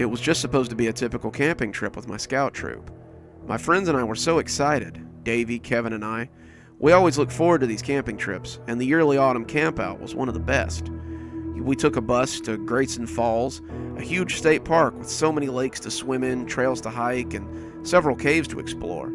It was just supposed to be a typical camping trip with my scout troop. My friends and I were so excited, Davey, Kevin, and I. We always look forward to these camping trips, and the yearly autumn campout was one of the best. We took a bus to Grayson Falls, a huge state park with so many lakes to swim in, trails to hike, and several caves to explore.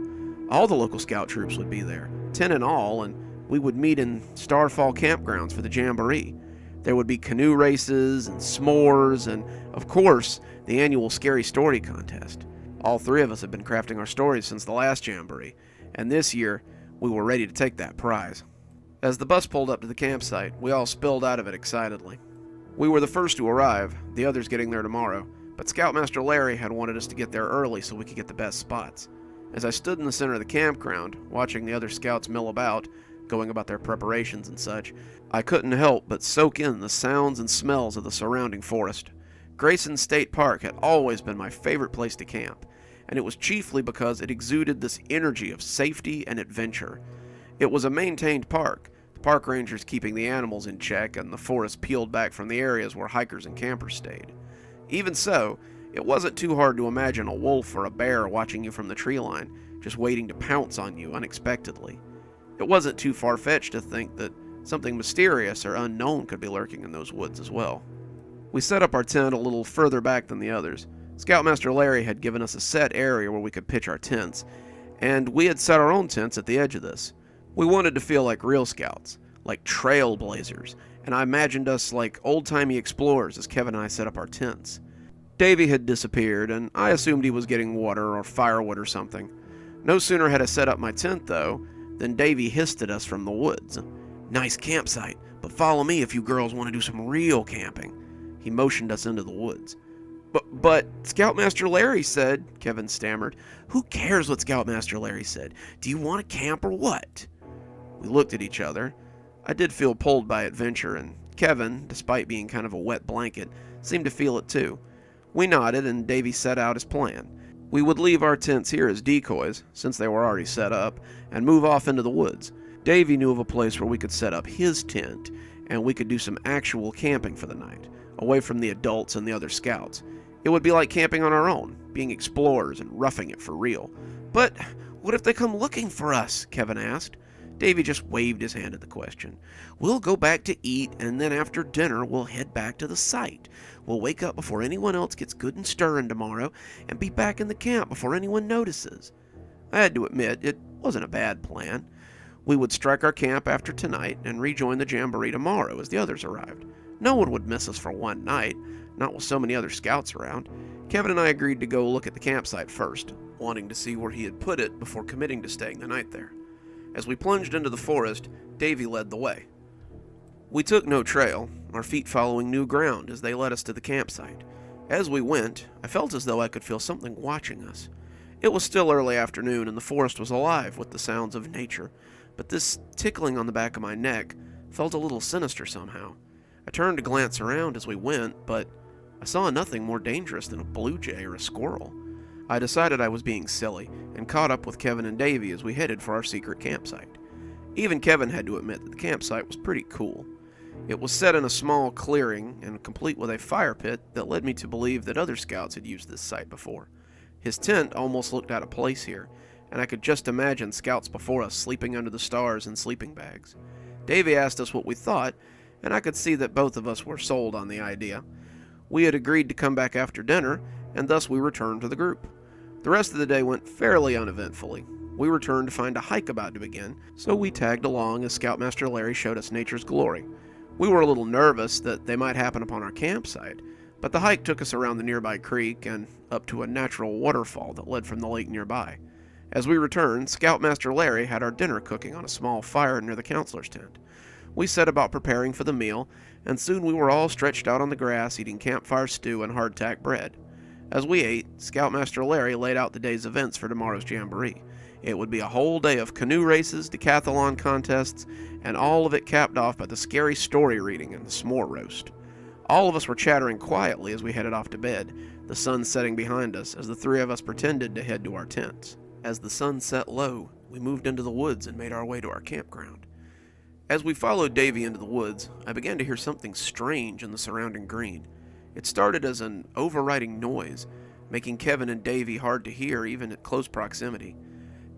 All the local scout troops would be there, 10 in all, and we would meet in Starfall campgrounds for the jamboree. There would be canoe races and s'mores, and, of course, the annual Scary Story contest. All three of us had been crafting our stories since the last jamboree, and this year, we were ready to take that prize. As the bus pulled up to the campsite, we all spilled out of it excitedly. We were the first to arrive, the others getting there tomorrow, but Scoutmaster Larry had wanted us to get there early so we could get the best spots. As I stood in the center of the campground, watching the other scouts mill about, going about their preparations and such, I couldn't help but soak in the sounds and smells of the surrounding forest. Grayson State Park had always been my favorite place to camp, and it was chiefly because it exuded this energy of safety and adventure. It was a maintained park, the park rangers keeping the animals in check and the forest peeled back from the areas where hikers and campers stayed. Even so, it wasn't too hard to imagine a wolf or a bear watching you from the tree line, just waiting to pounce on you unexpectedly. It wasn't too far-fetched to think that something mysterious or unknown could be lurking in those woods as well. We set up our tent a little further back than the others. Scoutmaster Larry had given us a set area where we could pitch our tents, and we had set our own tents at the edge of this. We wanted to feel like real scouts, like trailblazers, and I imagined us like old-timey explorers as Kevin and I set up our tents. Davey had disappeared, and I assumed he was getting water or firewood or something. No sooner had I set up my tent, though, than Davey hissed at us from the woods. "Nice campsite, but follow me if you girls want to do some real camping." He motioned us into the woods. But Scoutmaster Larry said," Kevin stammered. "Who cares what Scoutmaster Larry said? Do you want to camp or what?" We looked at each other. I did feel pulled by adventure, and Kevin, despite being kind of a wet blanket, seemed to feel it too. We nodded, and Davey set out his plan. We would leave our tents here as decoys, since they were already set up, and move off into the woods. Davey knew of a place where we could set up his tent, and we could do some actual camping for the night, away from the adults and the other scouts. It would be like camping on our own, being explorers and roughing it for real. "But what if they come looking for us?" Kevin asked. Davey just waved his hand at the question. "We'll go back to eat, and then after dinner we'll head back to the site. We'll wake up before anyone else gets good and stirring tomorrow, and be back in the camp before anyone notices." I had to admit, it wasn't a bad plan. We would strike our camp after tonight and rejoin the jamboree tomorrow as the others arrived. No one would miss us for one night, not with so many other scouts around. Kevin and I agreed to go look at the campsite first, wanting to see where he had put it before committing to staying the night there. As we plunged into the forest, Davey led the way. We took no trail, our feet following new ground as they led us to the campsite. As we went, I felt as though I could feel something watching us. It was still early afternoon and the forest was alive with the sounds of nature, but this tickling on the back of my neck felt a little sinister somehow. I turned to glance around as we went, but I saw nothing more dangerous than a blue jay or a squirrel. I decided I was being silly, and caught up with Kevin and Davey as we headed for our secret campsite. Even Kevin had to admit that the campsite was pretty cool. It was set in a small clearing, and complete with a fire pit that led me to believe that other scouts had used this site before. His tent almost looked out of place here, and I could just imagine scouts before us sleeping under the stars in sleeping bags. Davey asked us what we thought, and I could see that both of us were sold on the idea. We had agreed to come back after dinner, and thus we returned to the group. The rest of the day went fairly uneventfully. We returned to find a hike about to begin, so we tagged along as Scoutmaster Larry showed us nature's glory. We were a little nervous that they might happen upon our campsite, but the hike took us around the nearby creek and up to a natural waterfall that led from the lake nearby. As we returned, Scoutmaster Larry had our dinner cooking on a small fire near the counselor's tent. We set about preparing for the meal, and soon we were all stretched out on the grass eating campfire stew and hardtack bread. As we ate, Scoutmaster Larry laid out the day's events for tomorrow's jamboree. It would be a whole day of canoe races, decathlon contests, and all of it capped off by the scary story reading and the s'more roast. All of us were chattering quietly as we headed off to bed, the sun setting behind us as the three of us pretended to head to our tents. As the sun set low, we moved into the woods and made our way to our campground. As we followed Davey into the woods, I began to hear something strange in the surrounding green. It started as an overriding noise, making Kevin and Davy hard to hear even at close proximity.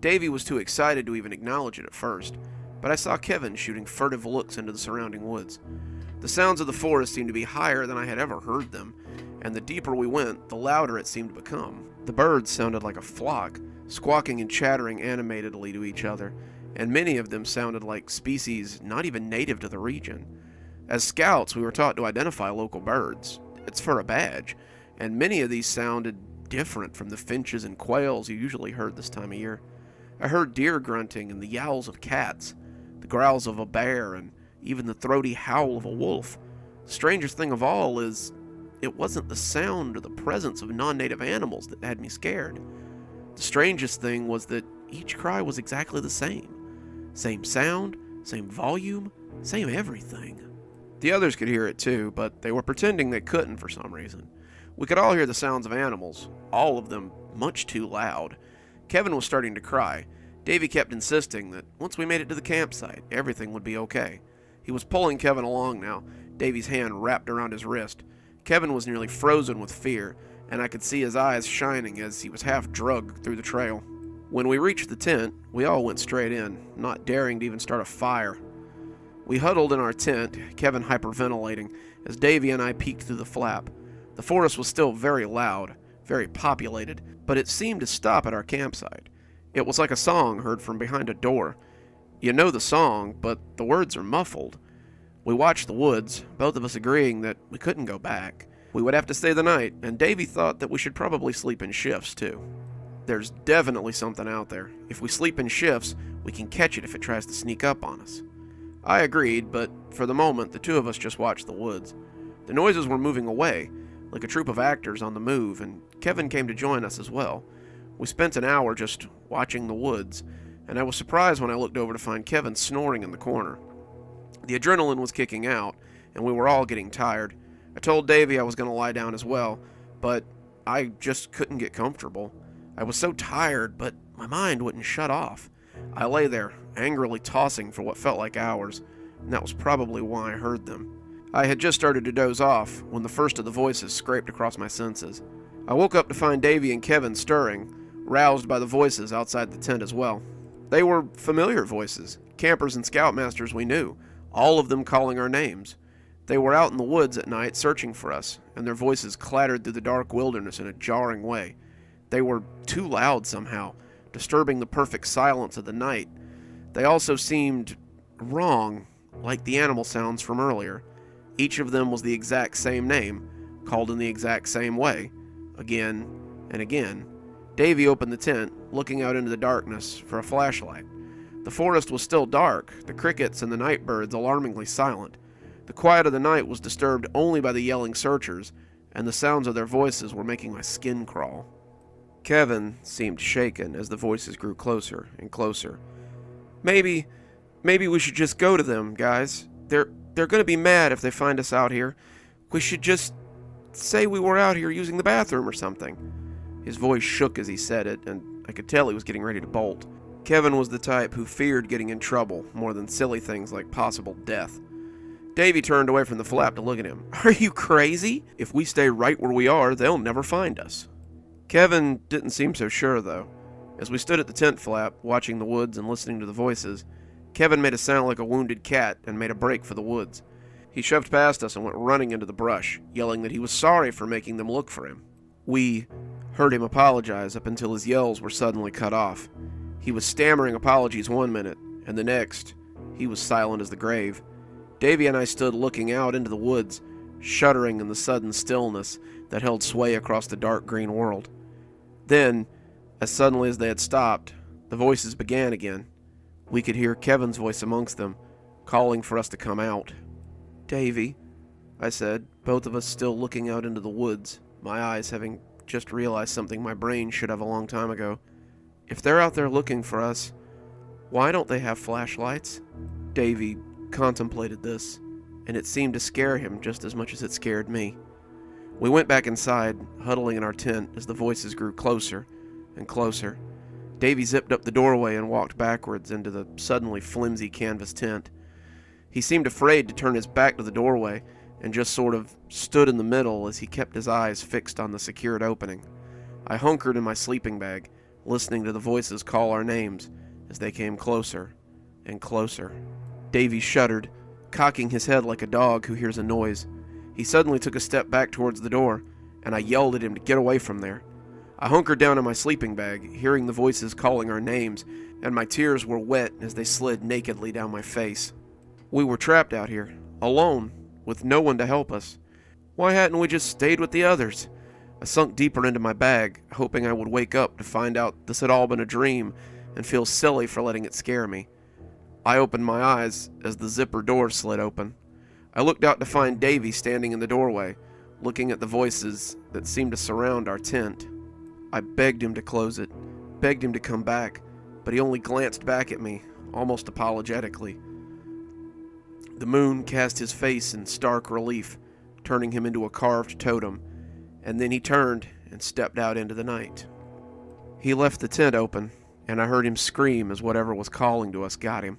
Davy was too excited to even acknowledge it at first, but I saw Kevin shooting furtive looks into the surrounding woods. The sounds of the forest seemed to be higher than I had ever heard them, and the deeper we went, the louder it seemed to become. The birds sounded like a flock, squawking and chattering animatedly to each other, and many of them sounded like species not even native to the region. As scouts, we were taught to identify local birds. It's for a badge, and many of these sounded different from the finches and quails you usually heard this time of year. I heard deer grunting and the yowls of cats, the growls of a bear, and even the throaty howl of a wolf. The strangest thing of all is, it wasn't the sound or the presence of non-native animals that had me scared. The strangest thing was that each cry was exactly the same. Same sound, same volume, same everything. The others could hear it too, but they were pretending they couldn't for some reason. We could all hear the sounds of animals, all of them much too loud. Kevin was starting to cry. Davy kept insisting that once we made it to the campsite, everything would be okay. He was pulling Kevin along now, Davy's hand wrapped around his wrist. Kevin was nearly frozen with fear, and I could see his eyes shining as he was half drugged through the trail. When we reached the tent, we all went straight in, not daring to even start a fire. We huddled in our tent, Kevin hyperventilating, as Davy and I peeked through the flap. The forest was still very loud, very populated, but it seemed to stop at our campsite. It was like a song heard from behind a door. You know the song, but the words are muffled. We watched the woods, both of us agreeing that we couldn't go back. We would have to stay the night, and Davy thought that we should probably sleep in shifts, too. There's definitely something out there. If we sleep in shifts, we can catch it if it tries to sneak up on us. I agreed, but for the moment, the two of us just watched the woods. The noises were moving away, like a troupe of actors on the move, and Kevin came to join us as well. We spent an hour just watching the woods, and I was surprised when I looked over to find Kevin snoring in the corner. The adrenaline was kicking out, and we were all getting tired. I told Davy I was going to lie down as well, but I just couldn't get comfortable. I was so tired, but my mind wouldn't shut off. I lay there, angrily tossing for what felt like hours, and that was probably why I heard them. I had just started to doze off when the first of the voices scraped across my senses. I woke up to find Davy and Kevin stirring, roused by the voices outside the tent as well. They were familiar voices, campers and scoutmasters we knew, all of them calling our names. They were out in the woods at night searching for us, and their voices clattered through the dark wilderness in a jarring way. They were too loud somehow, disturbing the perfect silence of the night. They also seemed wrong, like the animal sounds from earlier. Each of them was the exact same name, called in the exact same way, again and again. Davy opened the tent, looking out into the darkness for a flashlight. The forest was still dark, the crickets and the night birds alarmingly silent. The quiet of the night was disturbed only by the yelling searchers, and the sounds of their voices were making my skin crawl. Kevin seemed shaken as the voices grew closer and closer. Maybe we should just go to them, guys. They're gonna be mad if they find us out here. We should just say we were out here using the bathroom or something. His voice shook as he said it, and I could tell he was getting ready to bolt. Kevin was the type who feared getting in trouble more than silly things like possible death. Davy turned away from the flap to look at him. Are you crazy? If we stay right where we are, they'll never find us. Kevin didn't seem so sure, though. As we stood at the tent flap, watching the woods and listening to the voices, Kevin made a sound like a wounded cat and made a break for the woods. He shoved past us and went running into the brush, yelling that he was sorry for making them look for him. We heard him apologize up until his yells were suddenly cut off. He was stammering apologies one minute, and the next, he was silent as the grave. Davy and I stood looking out into the woods, shuddering in the sudden stillness that held sway across the dark green world. Then, as suddenly as they had stopped, the voices began again. We could hear Kevin's voice amongst them, calling for us to come out. Davy, I said, both of us still looking out into the woods, my eyes having just realized something my brain should have a long time ago. If they're out there looking for us, why don't they have flashlights? Davy contemplated this, and it seemed to scare him just as much as it scared me. We went back inside, huddling in our tent as the voices grew closer and closer. Davy zipped up the doorway and walked backwards into the suddenly flimsy canvas tent. He seemed afraid to turn his back to the doorway, and just sort of stood in the middle as he kept his eyes fixed on the secured opening. I hunkered in my sleeping bag, listening to the voices call our names as they came closer and closer. Davy shuddered, cocking his head like a dog who hears a noise. He suddenly took a step back towards the door, and I yelled at him to get away from there. I hunkered down in my sleeping bag, hearing the voices calling our names, and my tears were wet as they slid nakedly down my face. We were trapped out here, alone, with no one to help us. Why hadn't we just stayed with the others? I sunk deeper into my bag, hoping I would wake up to find out this had all been a dream and feel silly for letting it scare me. I opened my eyes as the zipper door slid open. I looked out to find Davy standing in the doorway, looking at the voices that seemed to surround our tent. I begged him to close it, begged him to come back, but he only glanced back at me, almost apologetically. The moon cast his face in stark relief, turning him into a carved totem, and then he turned and stepped out into the night. He left the tent open, and I heard him scream as whatever was calling to us got him.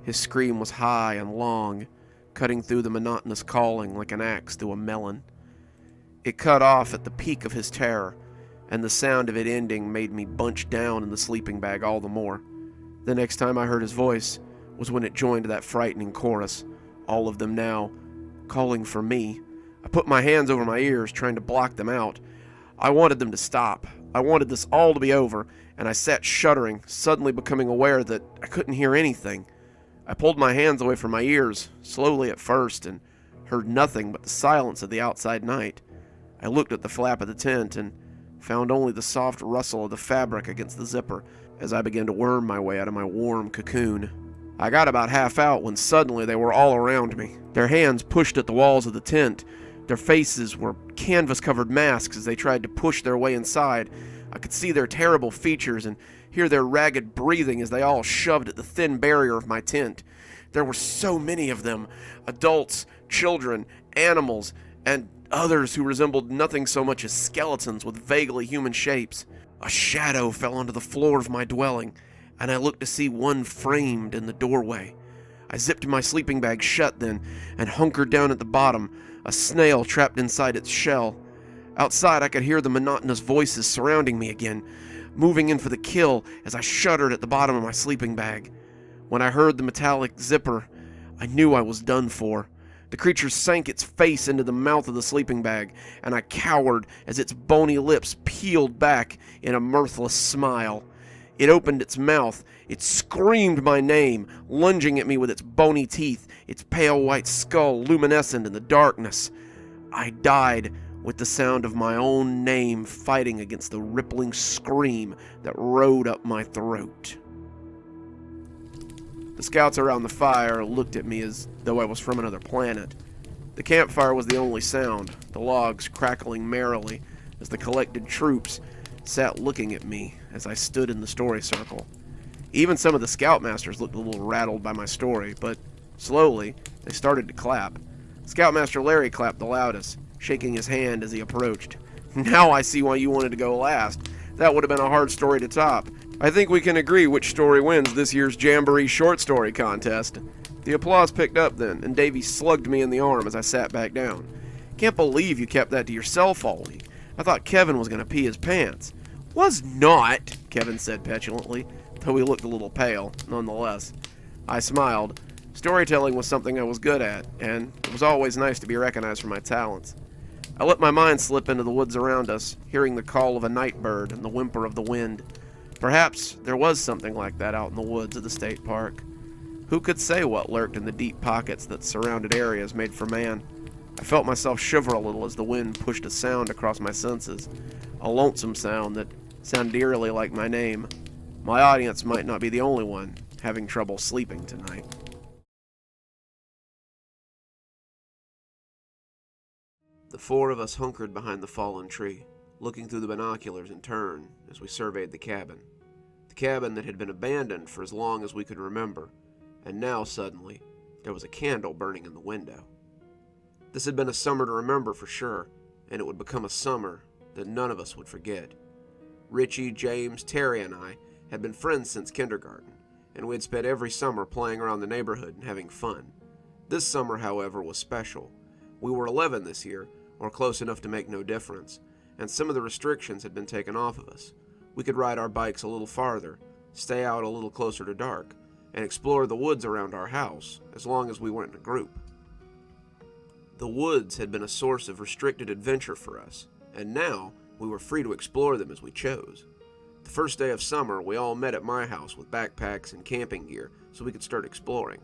His scream was high and long, cutting through the monotonous calling like an axe through a melon. It cut off at the peak of his terror, and the sound of it ending made me bunch down in the sleeping bag all the more. The next time I heard his voice was when it joined that frightening chorus, all of them now calling for me. I put my hands over my ears, trying to block them out. I wanted them to stop. I wanted this all to be over, and I sat shuddering, suddenly becoming aware that I couldn't hear anything. I pulled my hands away from my ears, slowly at first, and heard nothing but the silence of the outside night. I looked at the flap of the tent and found only the soft rustle of the fabric against the zipper as I began to worm my way out of my warm cocoon. I got about half out when suddenly they were all around me. Their hands pushed at the walls of the tent. Their faces were canvas-covered masks as they tried to push their way inside. I could see their terrible features and hear their ragged breathing as they all shoved at the thin barrier of my tent. There were so many of them, adults, children, animals, and others who resembled nothing so much as skeletons with vaguely human shapes. A shadow fell onto the floor of my dwelling, and I looked to see one framed in the doorway. I zipped my sleeping bag shut then, and hunkered down at the bottom, a snail trapped inside its shell. Outside I could hear the monotonous voices surrounding me again, moving in for the kill as I shuddered at the bottom of my sleeping bag. When I heard the metallic zipper, I knew I was done for. The creature sank its face into the mouth of the sleeping bag, and I cowered as its bony lips peeled back in a mirthless smile. It opened its mouth. It screamed my name, lunging at me with its bony teeth, its pale white skull luminescent in the darkness. I died with the sound of my own name fighting against the rippling scream that rode up my throat. The scouts around the fire looked at me as though I was from another planet. The campfire was the only sound, the logs crackling merrily as the collected troops sat looking at me as I stood in the story circle. Even some of the scoutmasters looked a little rattled by my story, but slowly they started to clap. Scoutmaster Larry clapped the loudest, shaking his hand as he approached. "Now I see why you wanted to go last. That would have been a hard story to top. I think we can agree which story wins this year's Jamboree Short Story Contest." The applause picked up then, and Davy slugged me in the arm as I sat back down. "Can't believe you kept that to yourself all week. I thought Kevin was going to pee his pants." "Was not," Kevin said petulantly, though he looked a little pale, nonetheless. I smiled. Storytelling was something I was good at, and it was always nice to be recognized for my talents. I let my mind slip into the woods around us, hearing the call of a night bird and the whimper of the wind. Perhaps there was something like that out in the woods of the state park. Who could say what lurked in the deep pockets that surrounded areas made for man? I felt myself shiver a little as the wind pushed a sound across my senses, a lonesome sound that sounded eerily like my name. My audience might not be the only one having trouble sleeping tonight. The four of us hunkered behind the fallen tree, looking through the binoculars in turn as we surveyed the cabin. The cabin that had been abandoned for as long as we could remember, and now suddenly there was a candle burning in the window. This had been a summer to remember for sure, and it would become a summer that none of us would forget. Richie, James, Terry, and I had been friends since kindergarten, and we had spent every summer playing around the neighborhood and having fun. This summer, however, was special. We were 11 this year, or close enough to make no difference, and some of the restrictions had been taken off of us. We could ride our bikes a little farther, stay out a little closer to dark, and explore the woods around our house, as long as we weren't in a group. The woods had been a source of restricted adventure for us, and now we were free to explore them as we chose. The first day of summer, we all met at my house with backpacks and camping gear so we could start exploring.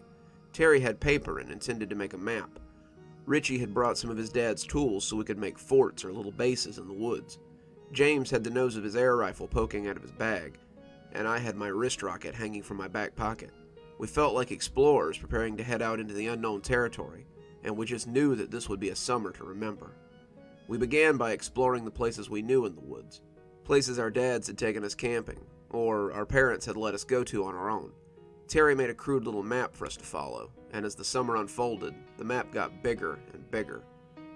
Terry had paper and intended to make a map. Richie had brought some of his dad's tools so we could make forts or little bases in the woods. James had the nose of his air rifle poking out of his bag, and I had my wrist rocket hanging from my back pocket. We felt like explorers preparing to head out into the unknown territory, and we just knew that this would be a summer to remember. We began by exploring the places we knew in the woods, places our dads had taken us camping, or our parents had let us go to on our own. Terry made a crude little map for us to follow, and as the summer unfolded, the map got bigger and bigger.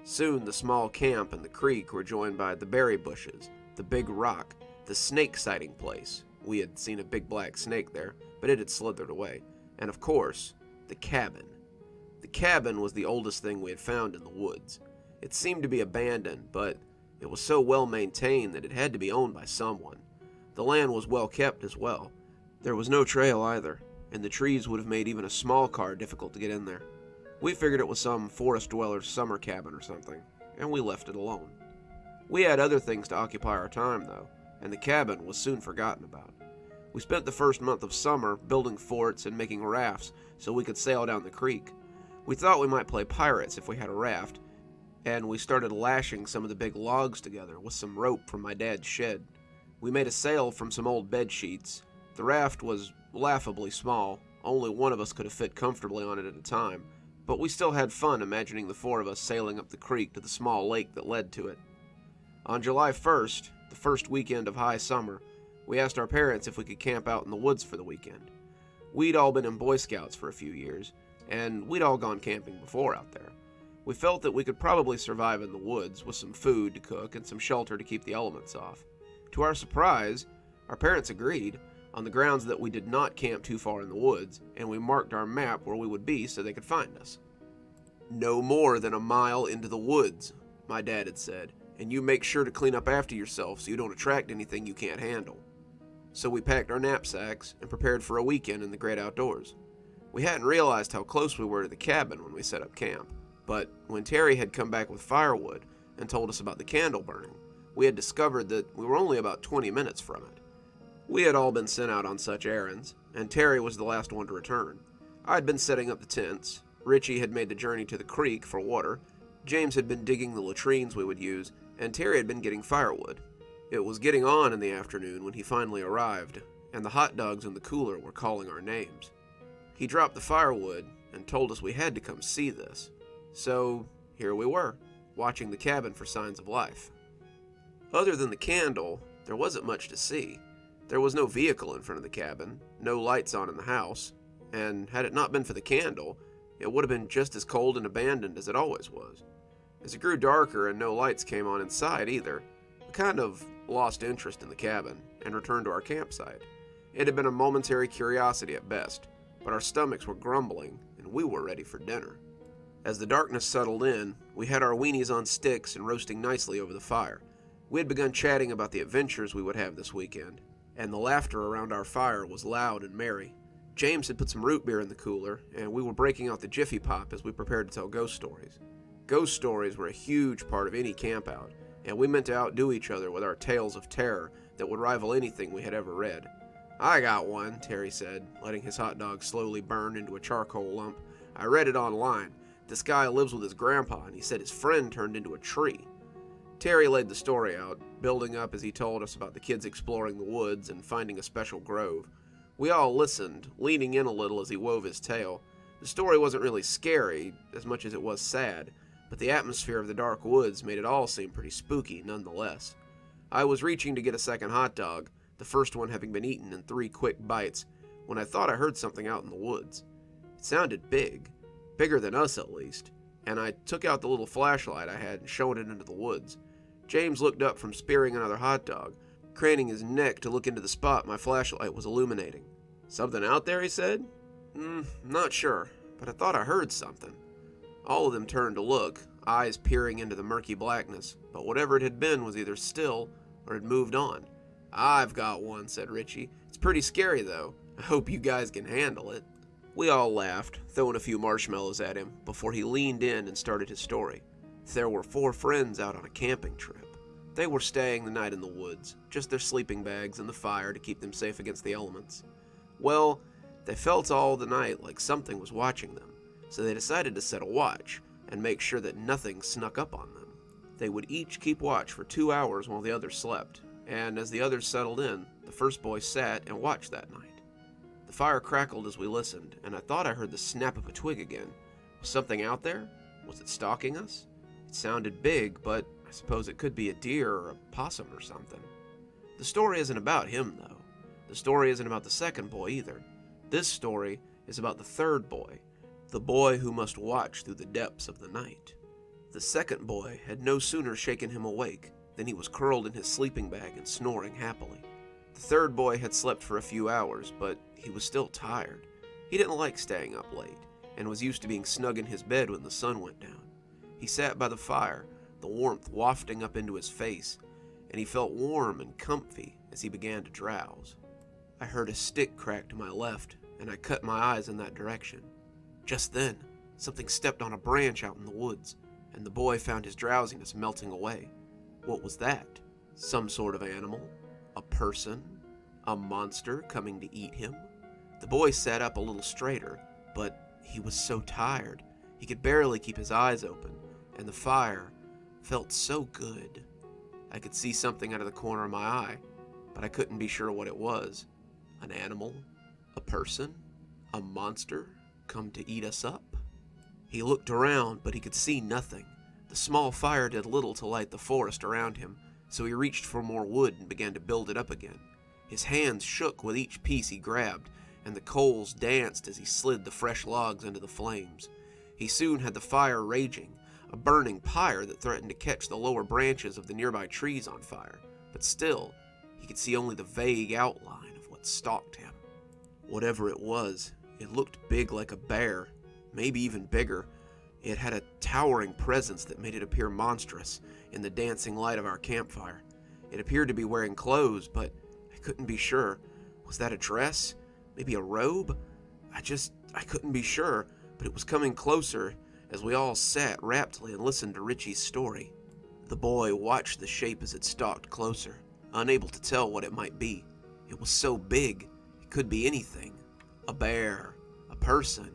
Soon the small camp and the creek were joined by the berry bushes, the big rock, the snake sighting place. We had seen a big black snake there, but it had slithered away. And of course, the cabin. The cabin was the oldest thing we had found in the woods. It seemed to be abandoned, but it was so well maintained that it had to be owned by someone. The land was well kept as well. There was no trail either, and the trees would have made even a small car difficult to get in there. We figured it was some forest dweller's summer cabin or something, and we left it alone. We had other things to occupy our time, though, and the cabin was soon forgotten about. We spent the first month of summer building forts and making rafts so we could sail down the creek. We thought we might play pirates if we had a raft, and we started lashing some of the big logs together with some rope from my dad's shed. We made a sail from some old bed sheets. The raft was laughably small, only one of us could have fit comfortably on it at a time, but we still had fun imagining the four of us sailing up the creek to the small lake that led to it. On July 1st, the first weekend of high summer, we asked our parents if we could camp out in the woods for the weekend. We'd all been in Boy Scouts for a few years, and we'd all gone camping before out there. We felt that we could probably survive in the woods with some food to cook and some shelter to keep the elements off. To our surprise, our parents agreed, on the grounds that we did not camp too far in the woods, and we marked our map where we would be so they could find us. "No more than a mile into the woods," my dad had said, "and you make sure to clean up after yourself so you don't attract anything you can't handle." So we packed our knapsacks and prepared for a weekend in the great outdoors. We hadn't realized how close we were to the cabin when we set up camp, but when Terry had come back with firewood and told us about the candle burning, we had discovered that we were only about 20 minutes from it. We had all been sent out on such errands, and Terry was the last one to return. I had been setting up the tents, Richie had made the journey to the creek for water, James had been digging the latrines we would use, and Terry had been getting firewood. It was getting on in the afternoon when he finally arrived, and the hot dogs in the cooler were calling our names. He dropped the firewood and told us we had to come see this. So here we were, watching the cabin for signs of life. Other than the candle, there wasn't much to see. There was no vehicle in front of the cabin, no lights on in the house, and had it not been for the candle, it would have been just as cold and abandoned as it always was. As it grew darker and no lights came on inside either, we kind of lost interest in the cabin and returned to our campsite. It had been a momentary curiosity at best, but our stomachs were grumbling and we were ready for dinner. As the darkness settled in, we had our weenies on sticks and roasting nicely over the fire. We had begun chatting about the adventures we would have this weekend, and the laughter around our fire was loud and merry. James had put some root beer in the cooler, and we were breaking out the Jiffy Pop as we prepared to tell ghost stories. Ghost stories were a huge part of any campout, and we meant to outdo each other with our tales of terror that would rival anything we had ever read. "I got one," Terry said, letting his hot dog slowly burn into a charcoal lump. "I read it online. This guy lives with his grandpa, and he said his friend turned into a tree." Terry laid the story out, building up as he told us about the kids exploring the woods and finding a special grove. We all listened, leaning in a little as he wove his tale. The story wasn't really scary, as much as it was sad, but the atmosphere of the dark woods made it all seem pretty spooky nonetheless. I was reaching to get a second hot dog, the first one having been eaten in 3 quick bites, when I thought I heard something out in the woods. It sounded big, bigger than us at least, and I took out the little flashlight I had and shone it into the woods. James looked up from spearing another hot dog, craning his neck to look into the spot my flashlight was illuminating. "Something out there?" he said. Not sure, but I thought I heard something." All of them turned to look, eyes peering into the murky blackness, but whatever it had been was either still or had moved on. "I've got one," said Richie. "It's pretty scary, though. I hope you guys can handle it." We all laughed, throwing a few marshmallows at him, before he leaned in and started his story. There were 4 friends out on a camping trip. They were staying the night in the woods, just their sleeping bags and the fire to keep them safe against the elements. Well, they felt all the night like something was watching them, so they decided to set a watch and make sure that nothing snuck up on them. They would each keep watch for 2 hours while the others slept, and as the others settled in, the first boy sat and watched that night. The fire crackled as we listened, and I thought I heard the snap of a twig again. Was something out there? Was it stalking us? It sounded big, but I suppose it could be a deer or a possum or something. The story isn't about him, though. The story isn't about the second boy either. This story is about the third boy, the boy who must watch through the depths of the night. The second boy had no sooner shaken him awake than he was curled in his sleeping bag and snoring happily. The third boy had slept for a few hours, but he was still tired. He didn't like staying up late, and was used to being snug in his bed when the sun went down. He sat by the fire, the warmth wafting up into his face, and he felt warm and comfy as he began to drowse. I heard a stick crack to my left, and I cut my eyes in that direction. Just then, something stepped on a branch out in the woods, and the boy found his drowsiness melting away. What was that? Some sort of animal? A person? A monster coming to eat him? The boy sat up a little straighter, but he was so tired, he could barely keep his eyes open, and the fire felt so good. I could see something out of the corner of my eye, but I couldn't be sure what it was. An animal? A person? A monster come to eat us up? He looked around, but he could see nothing. The small fire did little to light the forest around him, so he reached for more wood and began to build it up again. His hands shook with each piece he grabbed, and the coals danced as he slid the fresh logs into the flames. He soon had the fire raging, a burning pyre that threatened to catch the lower branches of the nearby trees on fire, but still, he could see only the vague outline of what stalked him. Whatever it was, it looked big like a bear, maybe even bigger. It had a towering presence that made it appear monstrous in the dancing light of our campfire. It appeared to be wearing clothes, but I couldn't be sure. Was that a dress? Maybe a robe? I couldn't be sure, but it was coming closer as we all sat raptly and listened to Richie's story. The boy watched the shape as it stalked closer, unable to tell what it might be. It was so big, it could be anything. A bear, a person,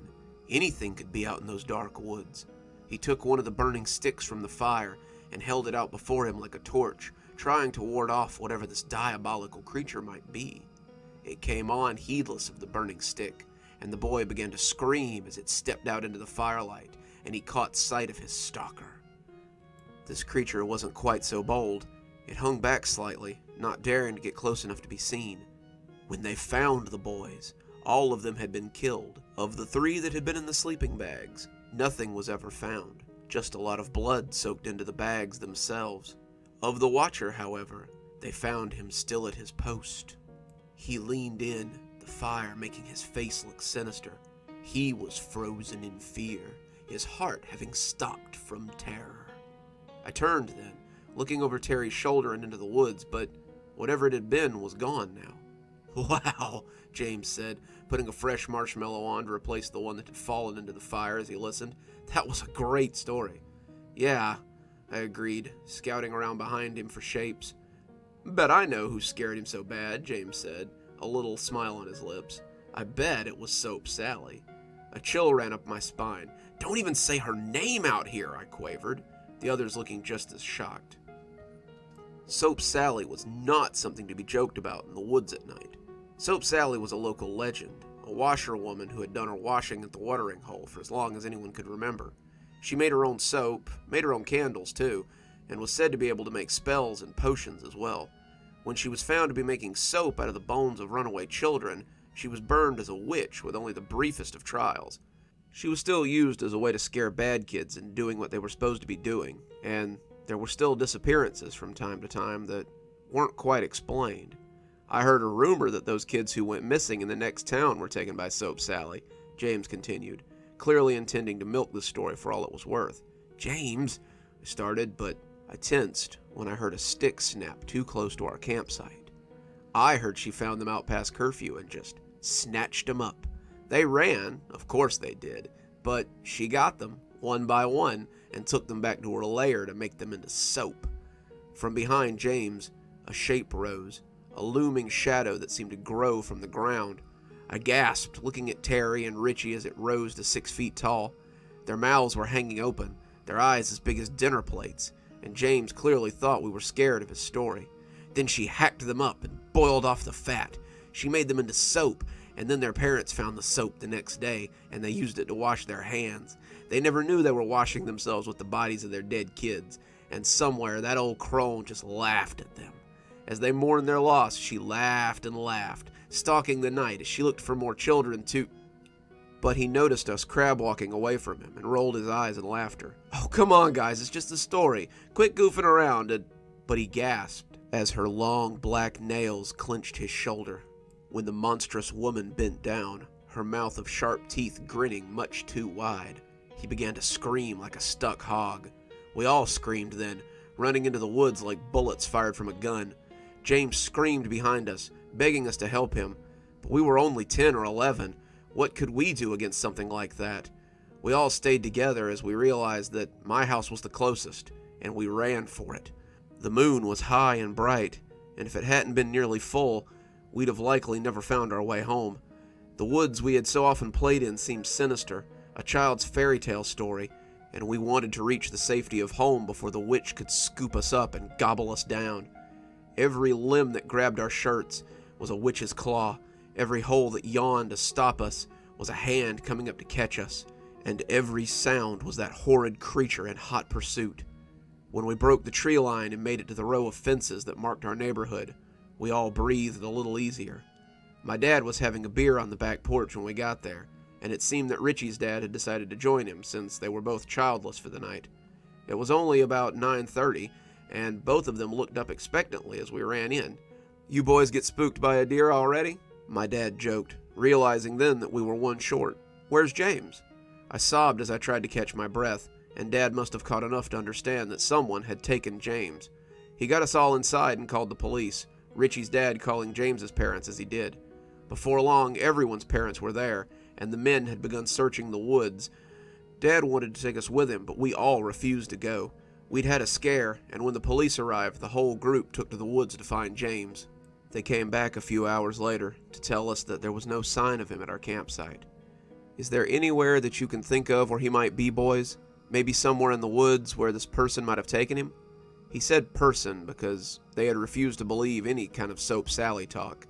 anything could be out in those dark woods. He took one of the burning sticks from the fire and held it out before him like a torch, trying to ward off whatever this diabolical creature might be. It came on heedless of the burning stick, and the boy began to scream as it stepped out into the firelight, and he caught sight of his stalker. This creature wasn't quite so bold. It hung back slightly, not daring to get close enough to be seen. When they found the boys, all of them had been killed. Of the 3 that had been in the sleeping bags, nothing was ever found, just a lot of blood soaked into the bags themselves. Of the watcher, however, they found him still at his post. He leaned in, the fire making his face look sinister. He was frozen in fear, his heart having stopped from terror. I turned then, looking over Terry's shoulder and into the woods, but whatever it had been was gone now. "Wow," James said, putting a fresh marshmallow on to replace the one that had fallen into the fire as he listened. "That was a great story." "Yeah," I agreed, scouting around behind him for shapes. "Bet I know who scared him so bad," James said, a little smile on his lips. "I bet it was Soap Sally." A chill ran up my spine. "Don't even say her name out here," I quavered, the others looking just as shocked. Soap Sally was not something to be joked about in the woods at night. Soap Sally was a local legend, a washerwoman who had done her washing at the watering hole for as long as anyone could remember. She made her own soap, made her own candles too, and was said to be able to make spells and potions as well. When she was found to be making soap out of the bones of runaway children, she was burned as a witch with only the briefest of trials. She was still used as a way to scare bad kids into doing what they were supposed to be doing, and there were still disappearances from time to time that weren't quite explained. I heard a rumor that those kids who went missing in the next town were taken by Soap Sally, James continued, clearly intending to milk the story for all it was worth. "James," I started, but I tensed when I heard a stick snap too close to our campsite. I heard she found them out past curfew and just snatched them up. They ran, of course they did, but she got them, one by one, and took them back to her lair to make them into soap. From behind James, a shape rose, a looming shadow that seemed to grow from the ground. I gasped, looking at Terry and Richie as it rose to 6 feet tall. Their mouths were hanging open, their eyes as big as dinner plates, and James clearly thought we were scared of his story. Then she hacked them up and boiled off the fat. She made them into soap, and then their parents found the soap the next day, and they used it to wash their hands. They never knew they were washing themselves with the bodies of their dead kids, and somewhere that old crone just laughed at them. As they mourned their loss, she laughed and laughed, stalking the night as she looked for more children to... But he noticed us crab-walking away from him and rolled his eyes in laughter. "Oh, come on, guys, it's just a story. Quit goofing around," But he gasped as her long black nails clenched his shoulder. When the monstrous woman bent down, her mouth of sharp teeth grinning much too wide, he began to scream like a stuck hog. We all screamed then, running into the woods like bullets fired from a gun. James screamed behind us, begging us to help him, but we were only 10 or 11. What could we do against something like that? We all stayed together as we realized that my house was the closest, and we ran for it. The moon was high and bright, and if it hadn't been nearly full, we'd have likely never found our way home. The woods we had so often played in seemed sinister, a child's fairy tale story, and we wanted to reach the safety of home before the witch could scoop us up and gobble us down. Every limb that grabbed our shirts was a witch's claw. Every hole that yawned to stop us was a hand coming up to catch us, and every sound was that horrid creature in hot pursuit. When we broke the tree line and made it to the row of fences that marked our neighborhood, we all breathed a little easier. My dad was having a beer on the back porch when we got there, and it seemed that Richie's dad had decided to join him since they were both childless for the night. It was only about 9:30, and both of them looked up expectantly as we ran in. "You boys get spooked by a deer already?" my dad joked, realizing then that we were one short. "Where's James?" I sobbed as I tried to catch my breath, and Dad must have caught enough to understand that someone had taken James. He got us all inside and called the police, Richie's dad calling James's parents as he did. Before long, everyone's parents were there, and the men had begun searching the woods. Dad wanted to take us with him, but we all refused to go. We'd had a scare, and when the police arrived, the whole group took to the woods to find James. They came back a few hours later to tell us that there was no sign of him at our campsite. "Is there anywhere that you can think of where he might be, boys? Maybe somewhere in the woods where this person might have taken him?" He said person because they had refused to believe any kind of Soap Sally talk.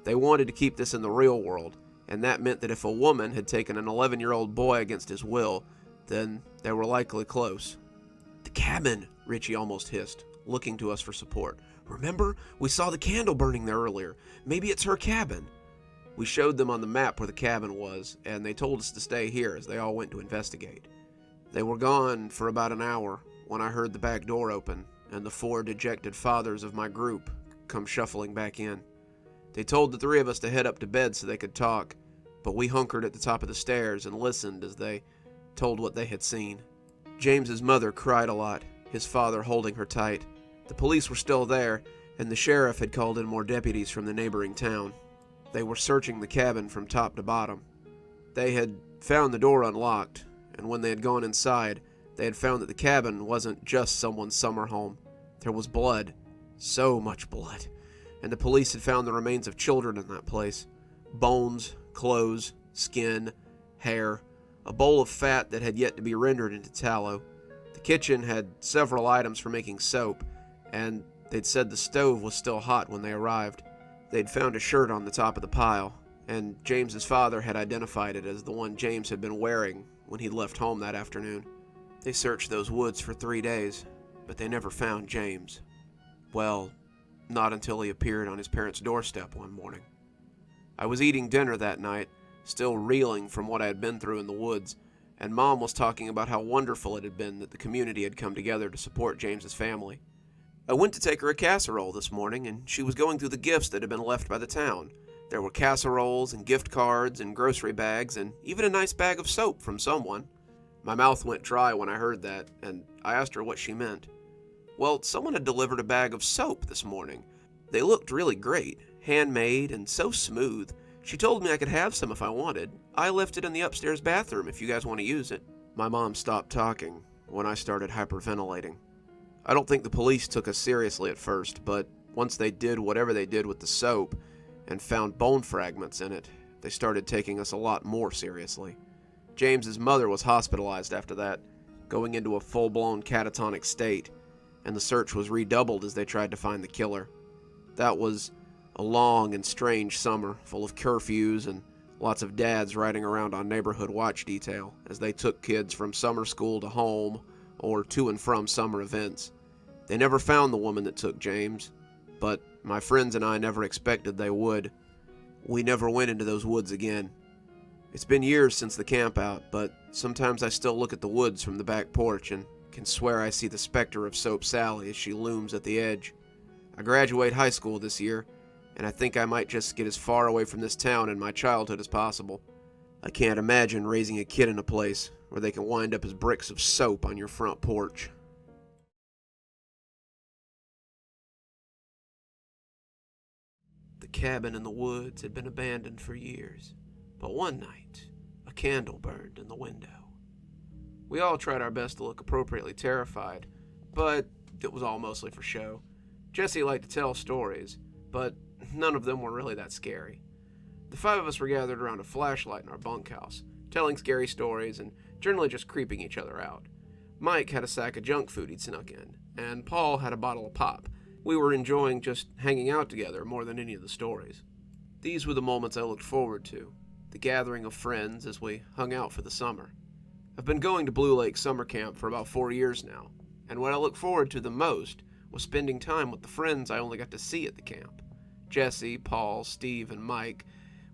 They wanted to keep this in the real world, and that meant that if a woman had taken an 11-year-old boy against his will, then they were likely close. "The cabin," Richie almost hissed, looking to us for support. "Remember? We saw the candle burning there earlier. Maybe it's her cabin." We showed them on the map where the cabin was, and they told us to stay here as they all went to investigate. They were gone for about an hour when I heard the back door open and the 4 dejected fathers of my group come shuffling back in. They told the 3 of us to head up to bed so they could talk, but we hunkered at the top of the stairs and listened as they told what they had seen. James's mother cried a lot, his father holding her tight. The police were still there, and the sheriff had called in more deputies from the neighboring town. They were searching the cabin from top to bottom. They had found the door unlocked, and when they had gone inside, they had found that the cabin wasn't just someone's summer home. There was blood, so much blood, and the police had found the remains of children in that place. Bones, clothes, skin, hair, a bowl of fat that had yet to be rendered into tallow. The kitchen had several items for making soap, and they'd said the stove was still hot when they arrived. They'd found a shirt on the top of the pile, and James's father had identified it as the one James had been wearing when he left home that afternoon. They searched those woods for 3 days, but they never found James. Well, not until he appeared on his parents' doorstep one morning. I was eating dinner that night, still reeling from what I had been through in the woods, and Mom was talking about how wonderful it had been that the community had come together to support James's family. I went to take her a casserole this morning, and she was going through the gifts that had been left by the town. There were casseroles and gift cards and grocery bags and even a nice bag of soap from someone. My mouth went dry when I heard that, and I asked her what she meant. Well, someone had delivered a bag of soap this morning. They looked really great, handmade and so smooth. She told me I could have some if I wanted. I left it in the upstairs bathroom if you guys want to use it. My mom stopped talking when I started hyperventilating. I don't think the police took us seriously at first, but once they did whatever they did with the soap and found bone fragments in it, they started taking us a lot more seriously. James's mother was hospitalized after that, going into a full-blown catatonic state, and the search was redoubled as they tried to find the killer. That was a long and strange summer, full of curfews and lots of dads riding around on neighborhood watch detail as they took kids from summer school to home or to and from summer events. They never found the woman that took James, but my friends and I never expected they would. We never went into those woods again. It's been years since the campout, but sometimes I still look at the woods from the back porch and can swear I see the specter of Soap Sally as she looms at the edge. I graduate high school this year, and I think I might just get as far away from this town and my childhood as possible. I can't imagine raising a kid in a place where they can wind up as bricks of soap on your front porch. The cabin in the woods had been abandoned for years, but one night, a candle burned in the window. We all tried our best to look appropriately terrified, but it was all mostly for show. Jesse liked to tell stories, but none of them were really that scary. The five of us were gathered around a flashlight in our bunkhouse, telling scary stories and generally just creeping each other out. Mike had a sack of junk food he'd snuck in, and Paul had a bottle of pop. We were enjoying just hanging out together more than any of the stories. These were the moments I looked forward to, the gathering of friends as we hung out for the summer. I've been going to Blue Lake Summer Camp for about 4 years now, and what I look forward to the most was spending time with the friends I only got to see at the camp. Jesse, Paul, Steve, and Mike.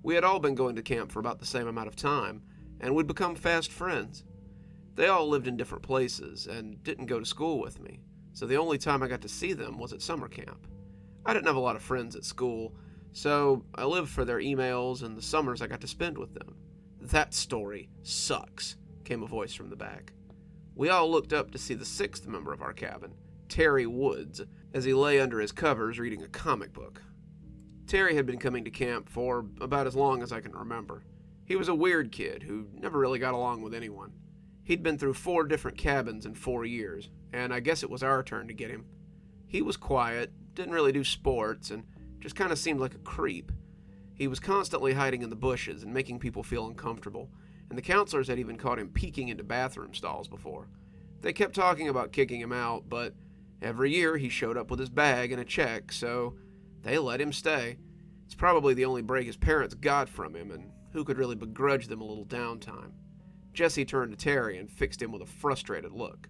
We had all been going to camp for about the same amount of time, and we'd become fast friends. They all lived in different places and didn't go to school with me, so the only time I got to see them was at summer camp. I didn't have a lot of friends at school, so I lived for their emails and the summers I got to spend with them. "That story sucks," came a voice from the back. We all looked up to see the sixth member of our cabin, Terry Woods, as he lay under his covers reading a comic book. Terry had been coming to camp for about as long as I can remember. He was a weird kid who never really got along with anyone. He'd been through 4 different cabins in 4 years, and I guess it was our turn to get him. He was quiet, didn't really do sports, and just kind of seemed like a creep. He was constantly hiding in the bushes and making people feel uncomfortable, and the counselors had even caught him peeking into bathroom stalls before. They kept talking about kicking him out, but every year he showed up with his bag and a check, so they let him stay. It's probably the only break his parents got from him, and who could really begrudge them a little downtime? Jesse turned to Terry and fixed him with a frustrated look.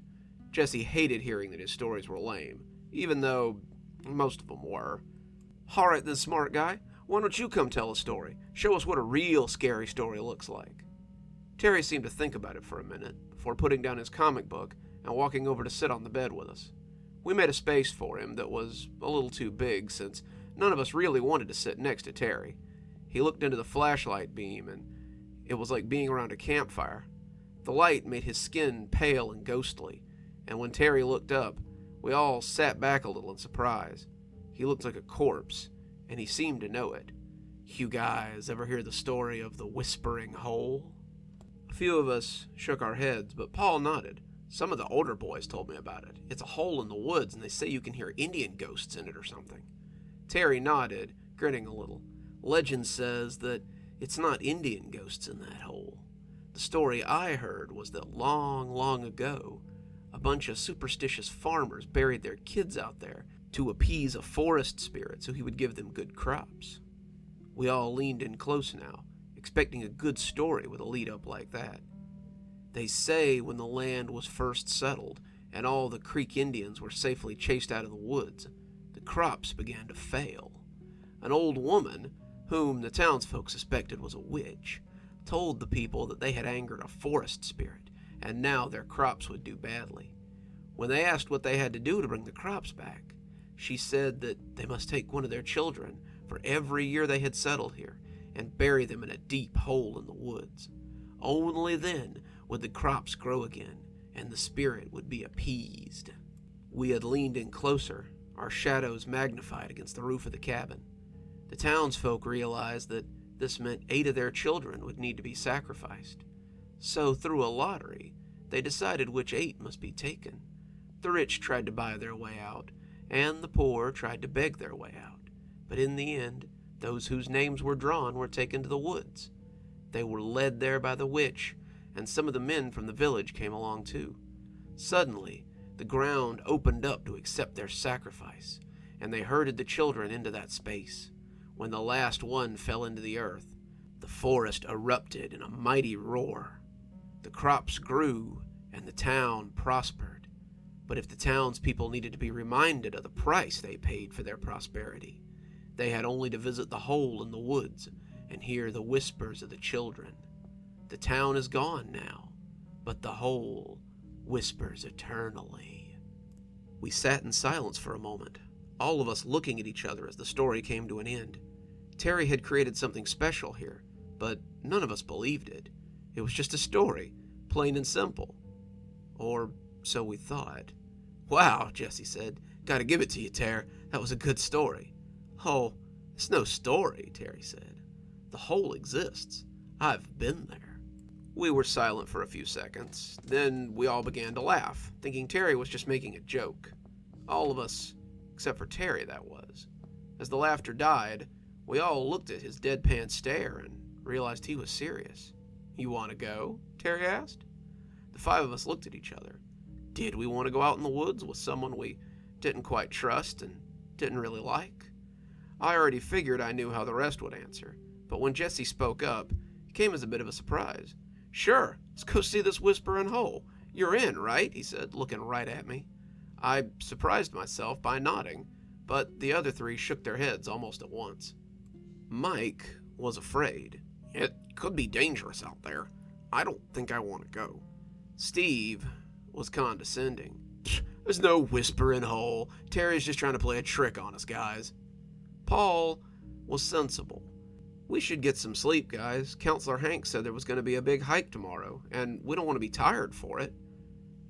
Jesse hated hearing that his stories were lame, even though most of them were. "All right then, smart guy, why don't you come tell a story? Show us what a real scary story looks like." Terry seemed to think about it for a minute, before putting down his comic book and walking over to sit on the bed with us. We made a space for him that was a little too big, since none of us really wanted to sit next to Terry. He looked into the flashlight beam, and it was like being around a campfire. The light made his skin pale and ghostly, and when Terry looked up, we all sat back a little in surprise. He looked like a corpse, and he seemed to know it. "You guys ever hear the story of the Whispering Hole?" A few of us shook our heads, but Paul nodded. "Some of the older boys told me about it. It's a hole in the woods, and they say you can hear Indian ghosts in it or something." Terry nodded, grinning a little. "Legend says that it's not Indian ghosts in that hole. The story I heard was that long, long ago, a bunch of superstitious farmers buried their kids out there to appease a forest spirit so he would give them good crops." We all leaned in close now, expecting a good story with a lead-up like that. "They say when the land was first settled and all the Creek Indians were safely chased out of the woods, the crops began to fail. An old woman, whom the townsfolk suspected was a witch, told the people that they had angered a forest spirit, and now their crops would do badly. When they asked what they had to do to bring the crops back, she said that they must take one of their children for every year they had settled here and bury them in a deep hole in the woods. Only then would the crops grow again, and the spirit would be appeased. We had leaned in closer, our shadows magnified against the roof of the cabin. The townsfolk realized that this meant 8 of their children would need to be sacrificed. So, through a lottery, they decided which 8 must be taken. The rich tried to buy their way out, and the poor tried to beg their way out. But in the end, those whose names were drawn were taken to the woods. They were led there by the witch, and some of the men from the village came along too. Suddenly, the ground opened up to accept their sacrifice, and they herded the children into that space. When the last one fell into the earth, the forest erupted in a mighty roar. The crops grew, and the town prospered. But if the townspeople needed to be reminded of the price they paid for their prosperity, they had only to visit the hole in the woods and hear the whispers of the children. The town is gone now, but the hole whispers eternally. We sat in silence for a moment, all of us looking at each other as the story came to an end. Terry had created something special here, but none of us believed it. It was just a story, plain and simple. Or so we thought. "Wow," Jesse said. "Gotta give it to you, Ter. That was a good story." "Oh, it's no story," Terry said. "The hole exists. I've been there." We were silent for a few seconds. Then we all began to laugh, thinking Terry was just making a joke. All of us, except for Terry, that was. As the laughter died, we all looked at his deadpan stare and realized he was serious. "You want to go?" Terry asked. The 5 of us looked at each other. Did we want to go out in the woods with someone we didn't quite trust and didn't really like? I already figured I knew how the rest would answer, but when Jesse spoke up, it came as a bit of a surprise. "Sure, let's go see this whispering hole. You're in, right?" he said, looking right at me. I surprised myself by nodding, but the other 3 shook their heads almost at once. Mike was afraid. "It could be dangerous out there. I don't think I want to go." Steve was condescending. "There's no whispering hole. Terry's just trying to play a trick on us, guys." Paul was sensible. "We should get some sleep, guys. Counselor Hank said there was going to be a big hike tomorrow, and we don't want to be tired for it."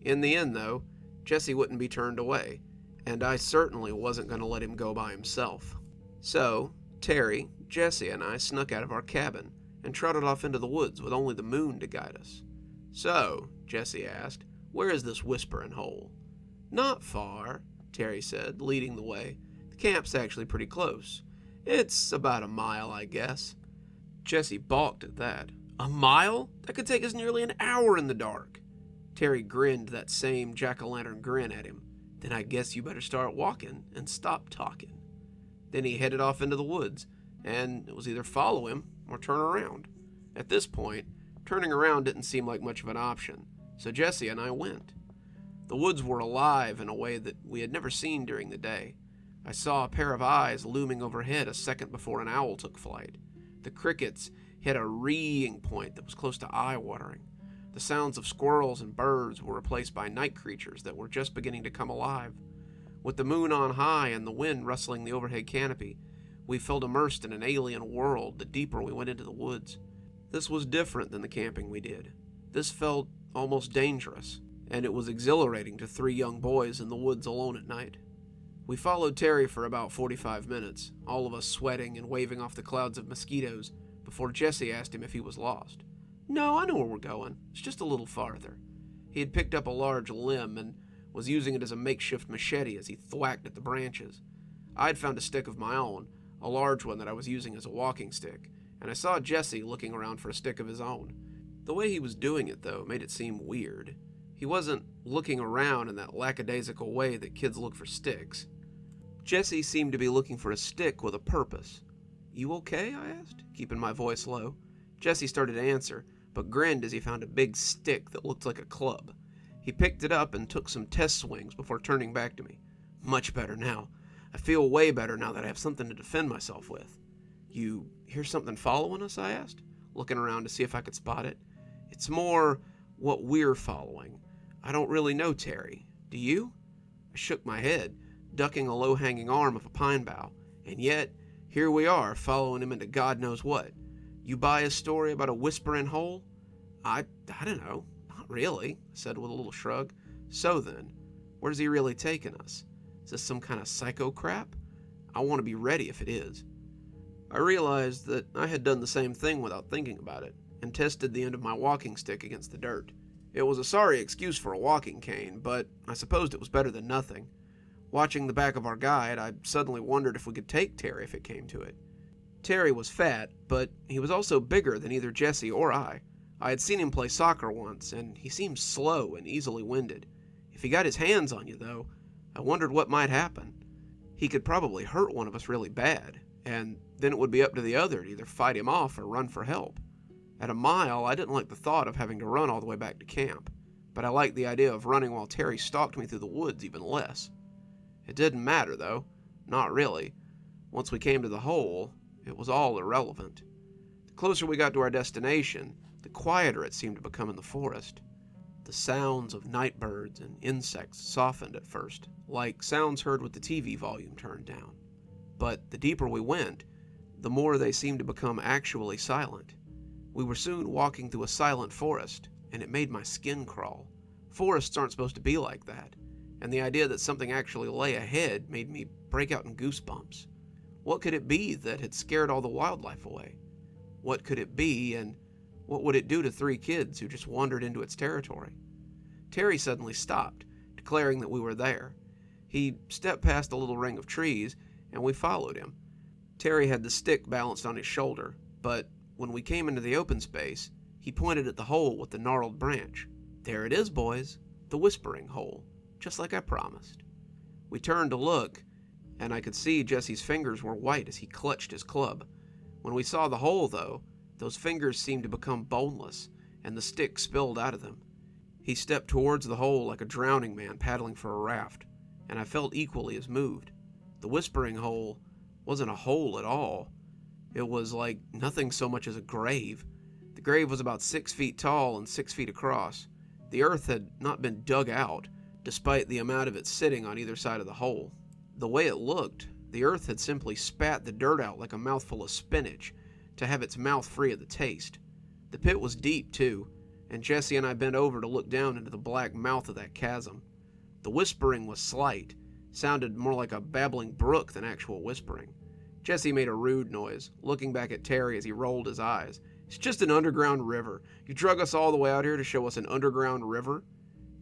In the end, though, Jesse wouldn't be turned away, and I certainly wasn't going to let him go by himself. So, Terry, Jesse, and I snuck out of our cabin and trotted off into the woods with only the moon to guide us. "So," Jesse asked, "where is this whispering hole?" "Not far," Terry said, leading the way. "The camp's actually pretty close. It's about a mile, I guess." Jesse balked at that. "A mile? That could take us nearly an hour in the dark." Terry grinned that same jack-o'-lantern grin at him. "Then I guess you better start walking and stop talking." Then he headed off into the woods, and it was either follow him or turn around. At this point, turning around didn't seem like much of an option, so Jesse and I went. The woods were alive in a way that we had never seen during the day. I saw a pair of eyes looming overhead a second before an owl took flight. The crickets hit a reeing point that was close to eye-watering. The sounds of squirrels and birds were replaced by night creatures that were just beginning to come alive. With the moon on high and the wind rustling the overhead canopy, we felt immersed in an alien world the deeper we went into the woods. This was different than the camping we did. This felt almost dangerous, and it was exhilarating to 3 young boys in the woods alone at night. We followed Terry for about 45 minutes, all of us sweating and waving off the clouds of mosquitoes, before Jesse asked him if he was lost. "No, I know where we're going. It's just a little farther." He had picked up a large limb and was using it as a makeshift machete as he thwacked at the branches. I'd found a stick of my own, a large one that I was using as a walking stick, and I saw Jesse looking around for a stick of his own. The way he was doing it, though, made it seem weird. He wasn't looking around in that lackadaisical way that kids look for sticks. Jesse seemed to be looking for a stick with a purpose. "You okay?" I asked, keeping my voice low. Jesse started to answer, but grinned as he found a big stick that looked like a club. He picked it up and took some test swings before turning back to me. "Much better now. I feel way better now that I have something to defend myself with." "You hear something following us?" I asked, looking around to see if I could spot it. "It's more what we're following. I don't really know Terry. Do you?" I shook my head, ducking a low-hanging arm of a pine bough, and yet, here we are, following him into God knows what. "You buy a story about a whispering hole?" I don't know. Not really, I said with a little shrug. So then, where's he really taking us? Is this some kind of psycho crap? I want to be ready if it is. I realized that I had done the same thing without thinking about it, and tested the end of my walking stick against the dirt. It was a sorry excuse for a walking cane, but I supposed it was better than nothing. Watching the back of our guide, I suddenly wondered if we could take Terry if it came to it. Terry was fat, but he was also bigger than either Jesse or I. I had seen him play soccer once, and he seemed slow and easily winded. If he got his hands on you, though, I wondered what might happen. He could probably hurt one of us really bad, and then it would be up to the other to either fight him off or run for help. At a mile, I didn't like the thought of having to run all the way back to camp, but I liked the idea of running while Terry stalked me through the woods even less. It didn't matter, though. Not really. Once we came to the hole, it was all irrelevant. The closer we got to our destination, the quieter it seemed to become in the forest. The sounds of night birds and insects softened at first, like sounds heard with the TV volume turned down. But the deeper we went, the more they seemed to become actually silent. We were soon walking through a silent forest, and it made my skin crawl. Forests aren't supposed to be like that, and the idea that something actually lay ahead made me break out in goosebumps. What could it be that had scared all the wildlife away? What could it be, and what would it do to 3 kids who just wandered into its territory? Terry suddenly stopped, declaring that we were there. He stepped past a little ring of trees, and we followed him. Terry had the stick balanced on his shoulder, but when we came into the open space, he pointed at the hole with the gnarled branch. There it is, boys, the whispering hole, just like I promised. We turned to look, and I could see Jesse's fingers were white as he clutched his club. When we saw the hole, though, those fingers seemed to become boneless, and the stick spilled out of them. He stepped towards the hole like a drowning man paddling for a raft, and I felt equally as moved. The whispering hole wasn't a hole at all. It was like nothing so much as a grave. The grave was about 6 feet tall and 6 feet across. The earth had not been dug out, despite the amount of it sitting on either side of the hole. The way it looked, the earth had simply spat the dirt out like a mouthful of spinach to have its mouth free of the taste. The pit was deep, too, and Jesse and I bent over to look down into the black mouth of that chasm. The whispering was slight, sounded more like a babbling brook than actual whispering. Jesse made a rude noise, looking back at Terry as he rolled his eyes. It's just an underground river. You drug us all the way out here to show us an underground river?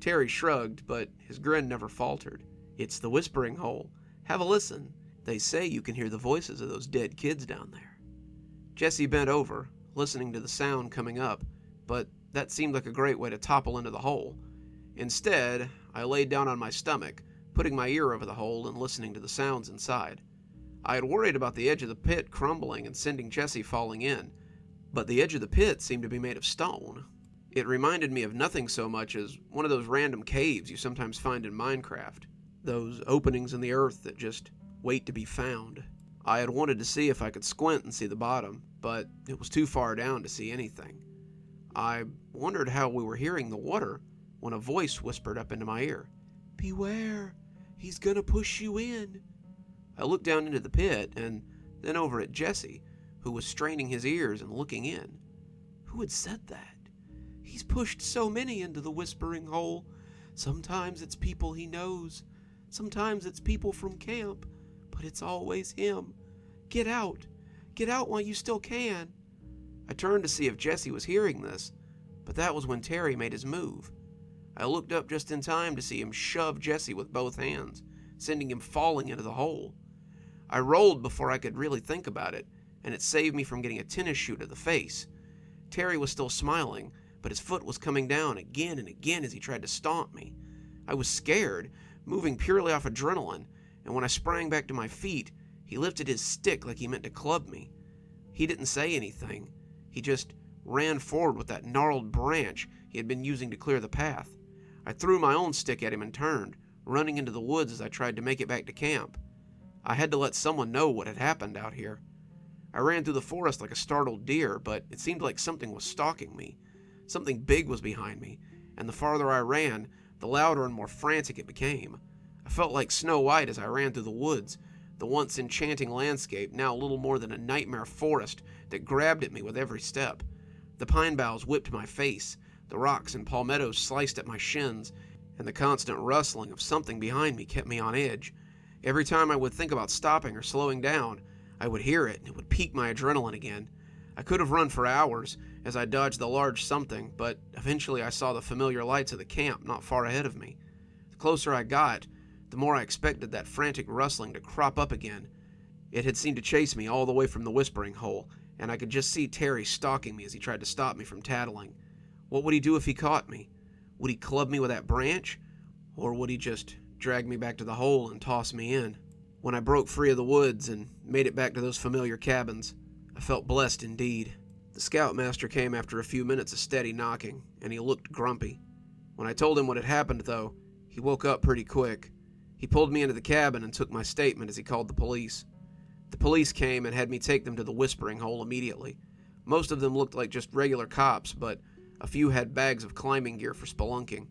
Terry shrugged, but his grin never faltered. It's the whispering hole. Have a listen. They say you can hear the voices of those dead kids down there. Jesse bent over, listening to the sound coming up, but that seemed like a great way to topple into the hole. Instead, I laid down on my stomach, putting my ear over the hole and listening to the sounds inside. I had worried about the edge of the pit crumbling and sending Jesse falling in, but the edge of the pit seemed to be made of stone. It reminded me of nothing so much as one of those random caves you sometimes find in Minecraft. Those openings in the earth that just wait to be found. I had wanted to see if I could squint and see the bottom, but it was too far down to see anything. I wondered how we were hearing the water when a voice whispered up into my ear. Beware, he's gonna push you in. I looked down into the pit and then over at Jesse, who was straining his ears and looking in. Who had said that? He's pushed so many into the whispering hole. Sometimes it's people he knows. Sometimes it's people from camp. But it's always him. Get out. Get out while you still can. I turned to see if Jesse was hearing this, but that was when Terry made his move. I looked up just in time to see him shove Jesse with both hands, sending him falling into the hole. I rolled before I could really think about it, and it saved me from getting a tennis shoe to the face. Terry was still smiling, but his foot was coming down again and again as he tried to stomp me. I was scared, moving purely off adrenaline, and when I sprang back to my feet, he lifted his stick like he meant to club me. He didn't say anything. He just ran forward with that gnarled branch he had been using to clear the path. I threw my own stick at him and turned, running into the woods as I tried to make it back to camp. I had to let someone know what had happened out here. I ran through the forest like a startled deer, but it seemed like something was stalking me. Something big was behind me, and the farther I ran, the louder and more frantic it became. I felt like Snow White as I ran through the woods, the once enchanting landscape now little more than a nightmare forest that grabbed at me with every step. The pine boughs whipped my face, The rocks and palmettos sliced at my shins, and the constant rustling of something behind me kept me on edge. Every time I would think about stopping or slowing down, I would hear it, and it would pique my adrenaline again. I could have run for hours as I dodged the large something, but eventually I saw the familiar lights of the camp not far ahead of me. The closer I got, the more I expected that frantic rustling to crop up again. It had seemed to chase me all the way from the whispering hole, and I could just see Terry stalking me as he tried to stop me from tattling. What would he do if he caught me? Would he club me with that branch? Or would he just drag me back to the hole and toss me in? When I broke free of the woods and made it back to those familiar cabins, I felt blessed indeed. The scoutmaster came after a few minutes of steady knocking, and he looked grumpy. When I told him what had happened, though, he woke up pretty quick. He pulled me into the cabin and took my statement as he called the police. The police came and had me take them to the whispering hole immediately. Most of them looked like just regular cops, but a few had bags of climbing gear for spelunking.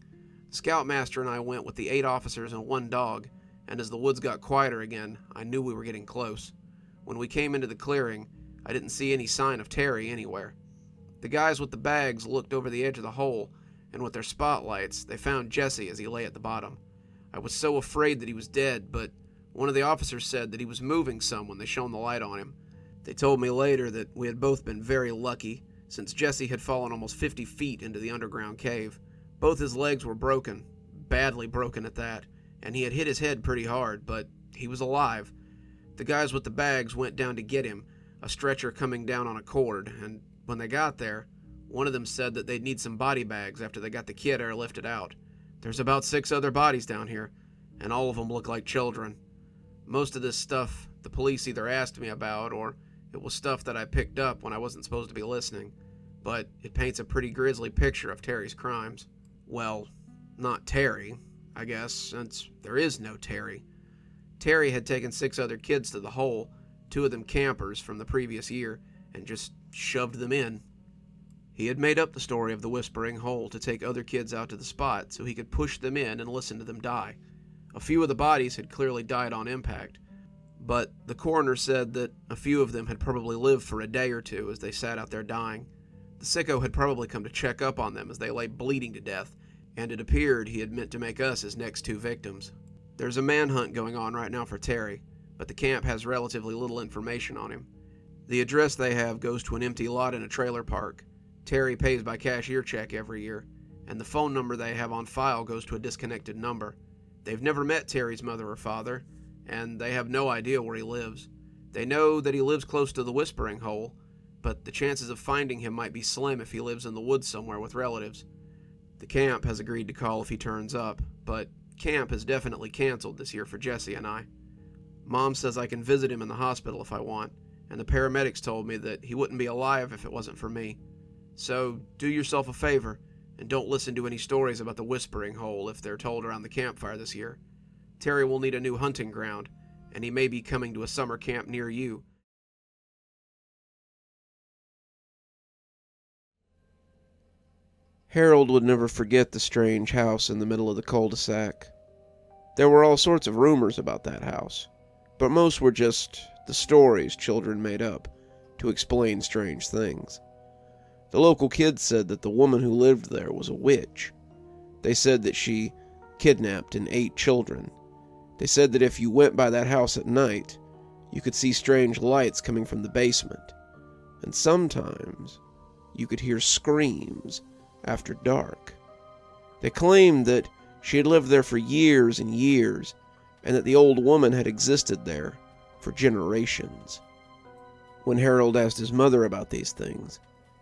The scoutmaster and I went with the 8 officers and 1 dog, and as the woods got quieter again, I knew we were getting close. When we came into the clearing, I didn't see any sign of Terry anywhere. The guys with the bags looked over the edge of the hole, and with their spotlights, they found Jesse as he lay at the bottom. I was so afraid that he was dead, but one of the officers said that he was moving some when they shone the light on him. They told me later that we had both been very lucky, since Jesse had fallen almost 50 feet into the underground cave. Both his legs were broken, badly broken at that, and he had hit his head pretty hard, but he was alive. The guys with the bags went down to get him, a stretcher coming down on a cord, and when they got there, one of them said that they'd need some body bags after they got the kid airlifted out. There's about 6 other bodies down here, and all of them look like children. Most of this stuff the police either asked me about, or it was stuff that I picked up when I wasn't supposed to be listening, but it paints a pretty grisly picture of Terry's crimes. Well, not Terry, I guess, since there is no Terry. Terry had taken 6 other kids to the hole, 2 of them campers from the previous year, and just shoved them in. He had made up the story of the whispering hole to take other kids out to the spot so he could push them in and listen to them die. A few of the bodies had clearly died on impact, but the coroner said that a few of them had probably lived for a day or 2 as they sat out there dying. The sicko had probably come to check up on them as they lay bleeding to death, and it appeared he had meant to make us his next 2 victims. There's a manhunt going on right now for Terry, but the camp has relatively little information on him. The address they have goes to an empty lot in a trailer park. Terry pays by cashier check every year, and the phone number they have on file goes to a disconnected number. They've never met Terry's mother or father, and they have no idea where he lives. They know that he lives close to the Whispering Hole, but the chances of finding him might be slim if he lives in the woods somewhere with relatives. The camp has agreed to call if he turns up, but camp has definitely canceled this year for Jesse and I. Mom says I can visit him in the hospital if I want, and the paramedics told me that he wouldn't be alive if it wasn't for me. So do yourself a favor and don't listen to any stories about the Whispering Hole if they're told around the campfire this year. Terry will need a new hunting ground, and he may be coming to a summer camp near you. Harold would never forget the strange house in the middle of the cul-de-sac. There were all sorts of rumors about that house, but most were just the stories children made up to explain strange things. The local kids said that the woman who lived there was a witch. They said that she kidnapped and ate children. They said that if you went by that house at night, you could see strange lights coming from the basement, and sometimes you could hear screams after dark. They claimed that she had lived there for years and years, and that the old woman had existed there for generations. When Harold asked his mother about these things,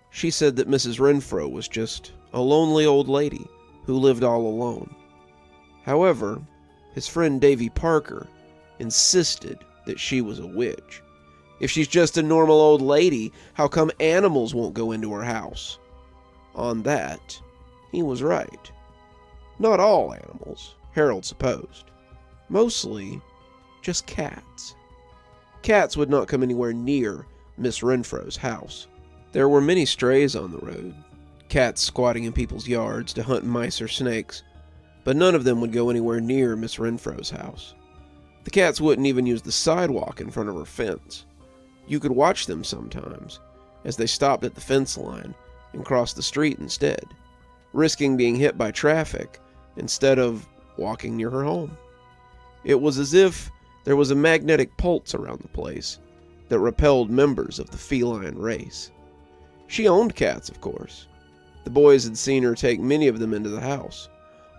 she said that Mrs. Renfro was just a lonely old lady who lived all alone. However, his friend Davy Parker insisted that she was a witch. If she's just a normal old lady, how come animals won't go into her house? On that, he was right. Not all animals, Harold supposed. Mostly just cats. Cats would not come anywhere near Miss Renfro's house. There were many strays on the road, cats squatting in people's yards to hunt mice or snakes, but none of them would go anywhere near Miss Renfro's house. The cats wouldn't even use the sidewalk in front of her fence. You could watch them sometimes, as they stopped at the fence line and crossed the street instead. risking being hit by traffic instead of walking near her home. It was as if there was a magnetic pulse around the place that repelled members of the feline race. She owned cats, of course. The boys had seen her take many of them into the house,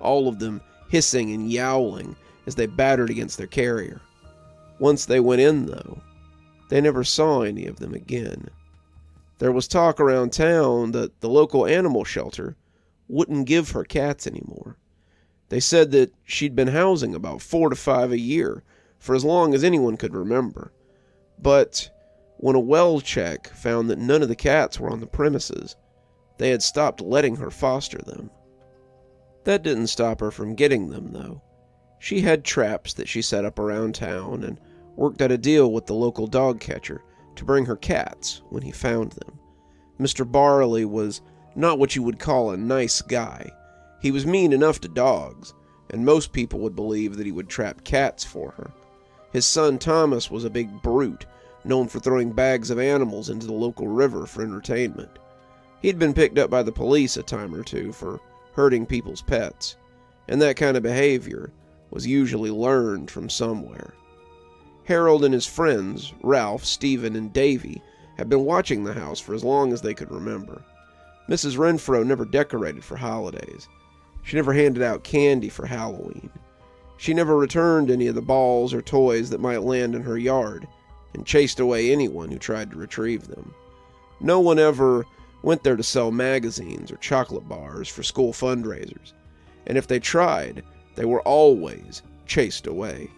all of them hissing and yowling as they battered against their carrier. Once they went in, though, they never saw any of them again. There was talk around town that the local animal shelter wouldn't give her cats anymore. They said that she'd been housing about 4 to 5 a year for as long as anyone could remember. But when a well check found that none of the cats were on the premises, they had stopped letting her foster them. That didn't stop her from getting them, though. She had traps that she set up around town and worked out a deal with the local dog catcher to bring her cats when he found them. Mr. Barley was not what you would call a nice guy. He was mean enough to dogs, and most people would believe that he would trap cats for her. His son Thomas was a big brute, known for throwing bags of animals into the local river for entertainment. He'd been picked up by the police a time or two for hurting people's pets, and that kind of behavior was usually learned from somewhere. Harold and his friends, Ralph, Stephen, and Davy, had been watching the house for as long as they could remember. Mrs. Renfro never decorated for holidays. She never handed out candy for Halloween. She never returned any of the balls or toys that might land in her yard, and chased away anyone who tried to retrieve them. No one ever went there to sell magazines or chocolate bars for school fundraisers, and if they tried, they were always chased away.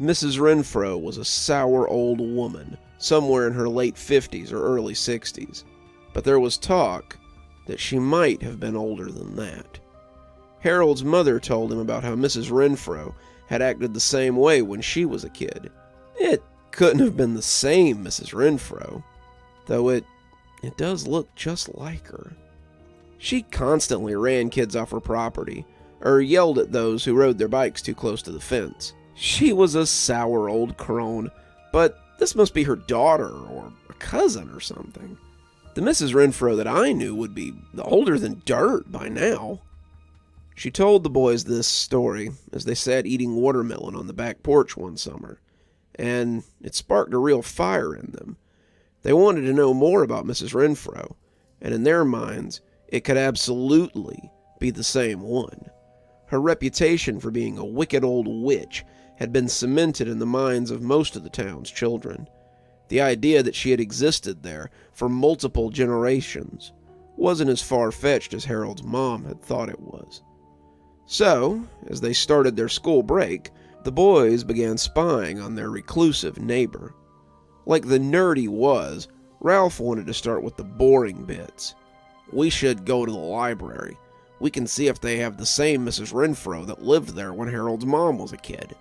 Mrs. Renfro was a sour old woman, somewhere in her late 50s or early 60s, but there was talk that she might have been older than that. Harold's mother told him about how Mrs. Renfro had acted the same way when she was a kid. It couldn't have been the same Mrs. Renfro, though it does look just like her. She constantly ran kids off her property, or yelled at those who rode their bikes too close to the fence. She was a sour old crone, but this must be her daughter or a cousin or something. The Mrs. Renfro that I knew would be older than dirt by now. She told the boys this story as they sat eating watermelon on the back porch one summer, and it sparked a real fire in them. They wanted to know more about Mrs. Renfro, and in their minds, it could absolutely be the same one. Her reputation for being a wicked old witch had been cemented in the minds of most of the town's children. The idea that she had existed there for multiple generations wasn't as far-fetched as Harold's mom had thought it was. So, as they started their school break, the boys began spying on their reclusive neighbor. Like the nerd he was, Ralph wanted to start with the boring bits. "We should go to the library. We can see if they have the same Mrs. Renfro that lived there when Harold's mom was a kid."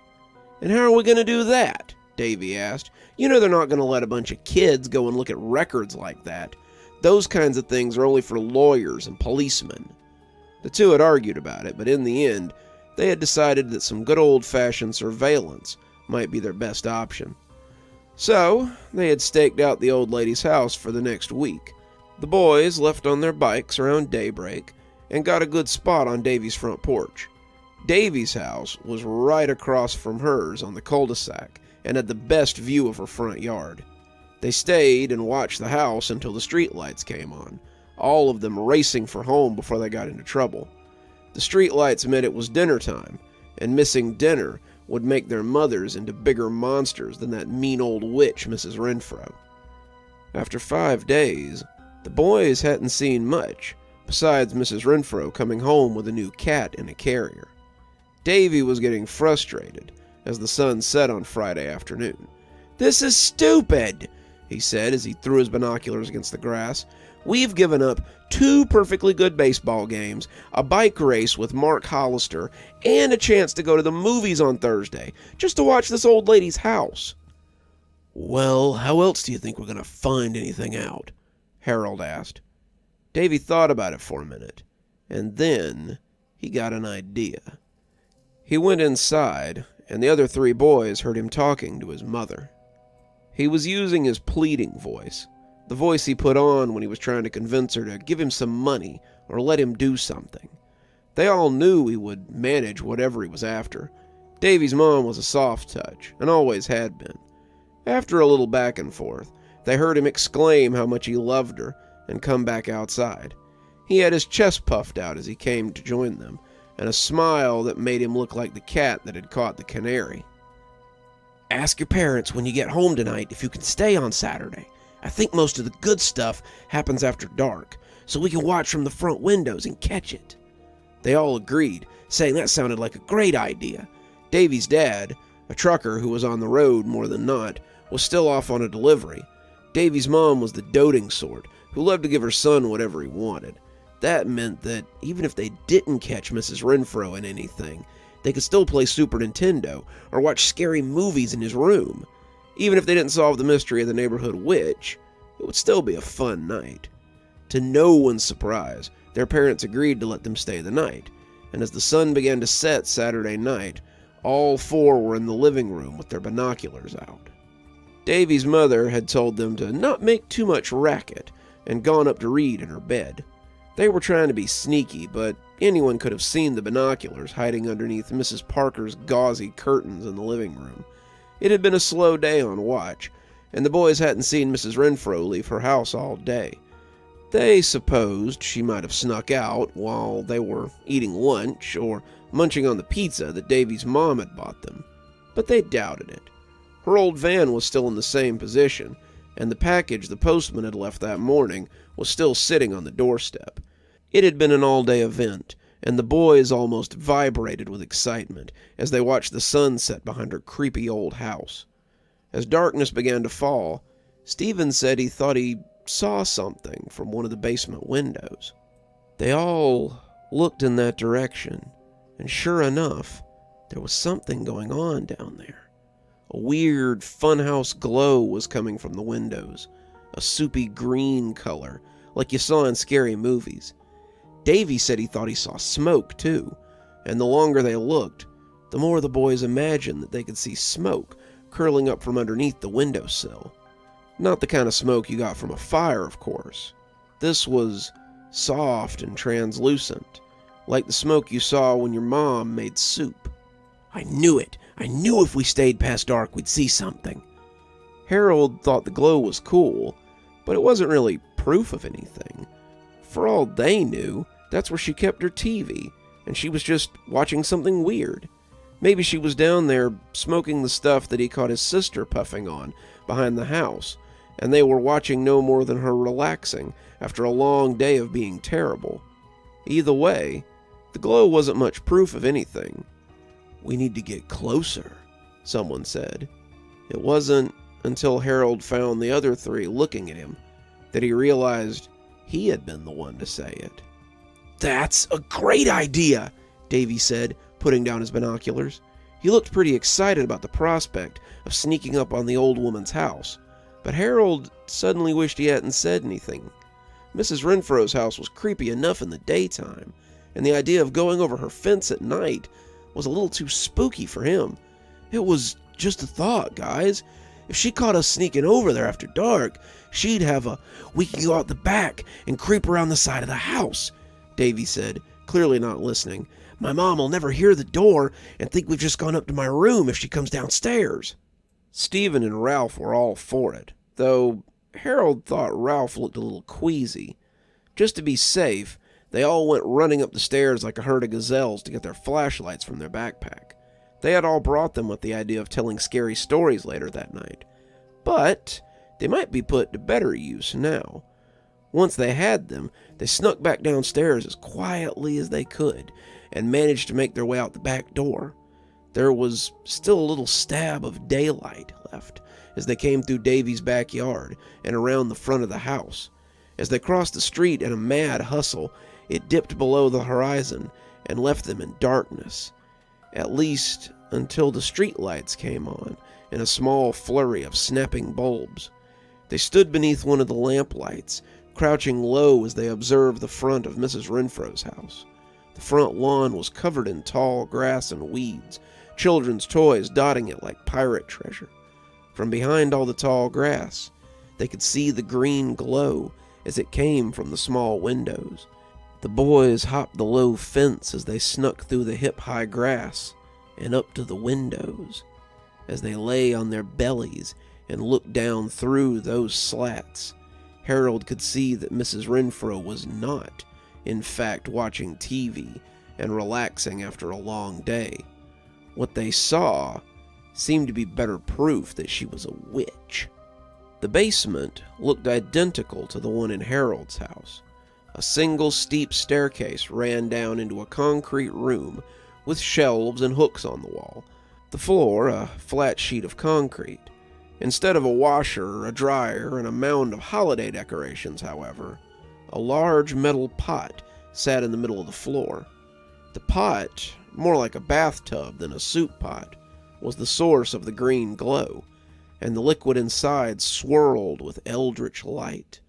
"And how are we going to do that?" Davy asked. "You know they're not going to let a bunch of kids go and look at records like that. Those kinds of things are only for lawyers and policemen." The two had argued about it, but in the end, they had decided that some good old-fashioned surveillance might be their best option. So, they had staked out the old lady's house for the next week. The boys left on their bikes around daybreak and got a good spot on Davy's front porch. Davy's house was right across from hers on the cul-de-sac and had the best view of her front yard. They stayed and watched the house until the streetlights came on, all of them racing for home before they got into trouble. The streetlights meant it was dinner time, and missing dinner would make their mothers into bigger monsters than that mean old witch, Mrs. Renfro. After 5 days, the boys hadn't seen much, besides Mrs. Renfro coming home with a new cat in a carrier. Davy was getting frustrated as the sun set on Friday afternoon. "This is stupid," he said as he threw his binoculars against the grass. "We've given up 2 perfectly good baseball games, a bike race with Mark Hollister, and a chance to go to the movies on Thursday, just to watch this old lady's house." "Well, how else do you think we're going to find anything out?" Harold asked. Davy thought about it for a minute, and then he got an idea. He went inside, and the other 3 boys heard him talking to his mother. He was using his pleading voice, the voice he put on when he was trying to convince her to give him some money or let him do something. They all knew he would manage whatever he was after. Davy's mom was a soft touch, and always had been. After a little back and forth, they heard him exclaim how much he loved her and come back outside. He had his chest puffed out as he came to join them, and a smile that made him look like the cat that had caught the canary. "Ask your parents when you get home tonight if you can stay on Saturday. I think most of the good stuff happens after dark, so we can watch from the front windows and catch it." They all agreed, saying that sounded like a great idea. Davy's dad, a trucker who was on the road more than not, was still off on a delivery. Davy's mom was the doting sort, who loved to give her son whatever he wanted. That meant that even if they didn't catch Mrs. Renfro in anything, they could still play Super Nintendo or watch scary movies in his room. Even if they didn't solve the mystery of the neighborhood witch, it would still be a fun night. To no one's surprise, their parents agreed to let them stay the night, and as the sun began to set Saturday night, all four were in the living room with their binoculars out. Davy's mother had told them to not make too much racket and gone up to read in her bed. They were trying to be sneaky, but anyone could have seen the binoculars hiding underneath Mrs. Parker's gauzy curtains in the living room. It had been a slow day on watch, and the boys hadn't seen Mrs. Renfro leave her house all day. They supposed she might have snuck out while they were eating lunch or munching on the pizza that Davy's mom had bought them, but they doubted it. Her old van was still in the same position, and the package the postman had left that morning was still sitting on the doorstep. It had been an all-day event, and the boys almost vibrated with excitement as they watched the sun set behind her creepy old house. As darkness began to fall, Stephen said he thought he saw something from one of the basement windows. They all looked in that direction, and sure enough, there was something going on down there. A weird funhouse glow was coming from the windows, a soupy green color, like you saw in scary movies. Davy said he thought he saw smoke, too, and the longer they looked, the more the boys imagined that they could see smoke curling up from underneath the windowsill. Not the kind of smoke you got from a fire, of course. This was soft and translucent, like the smoke you saw when your mom made soup. "I knew it! I knew if we stayed past dark we'd see something." Harold thought the glow was cool, but it wasn't really proof of anything. For all they knew, that's where she kept her TV, and she was just watching something weird. Maybe she was down there smoking the stuff that he caught his sister puffing on behind the house, and they were watching no more than her relaxing after a long day of being terrible. Either way, the glow wasn't much proof of anything. "We need to get closer," someone said. It wasn't until Harold found the other three looking at him that he realized he had been the one to say it. "That's a great idea," Davy said, putting down his binoculars. He looked pretty excited about the prospect of sneaking up on the old woman's house, but Harold suddenly wished he hadn't said anything. Mrs. Renfro's house was creepy enough in the daytime, and the idea of going over her fence at night was a little too spooky for him. "It was just a thought, guys. If she caught us sneaking over there after dark, she'd have we can go out the back and creep around the side of the house," Davy said, clearly not listening. "My mom will never hear the door and think we've just gone up to my room if she comes downstairs." Stephen and Ralph were all for it, though Harold thought Ralph looked a little queasy. Just to be safe, they all went running up the stairs like a herd of gazelles to get their flashlights from their backpack. They had all brought them with the idea of telling scary stories later that night, but they might be put to better use now. Once they had them, they snuck back downstairs as quietly as they could and managed to make their way out the back door. There was still a little stab of daylight left as they came through Davy's backyard and around the front of the house. As they crossed the street in a mad hustle, it dipped below the horizon and left them in darkness, at least until the street lights came on in a small flurry of snapping bulbs. They stood beneath one of the lamp lights, crouching low as they observed the front of Mrs. Renfro's house. The front lawn was covered in tall grass and weeds, children's toys dotting it like pirate treasure. From behind all the tall grass, They could see the green glow as it came from the small windows. The boys hopped the low fence as they snuck through the hip-high grass and up to the windows. As they lay on their bellies and looked down through those slats, Harold could see that Mrs. Renfro was not, in fact, watching TV and relaxing after a long day. What they saw seemed to be better proof that she was a witch. The basement looked identical to the one in Harold's house. A single steep staircase ran down into a concrete room with shelves and hooks on the wall. The floor, a flat sheet of concrete. Instead of a washer, a dryer, and a mound of holiday decorations, however, a large metal pot sat in the middle of the floor. The pot, more like a bathtub than a soup pot, was the source of the green glow, and the liquid inside swirled with eldritch light.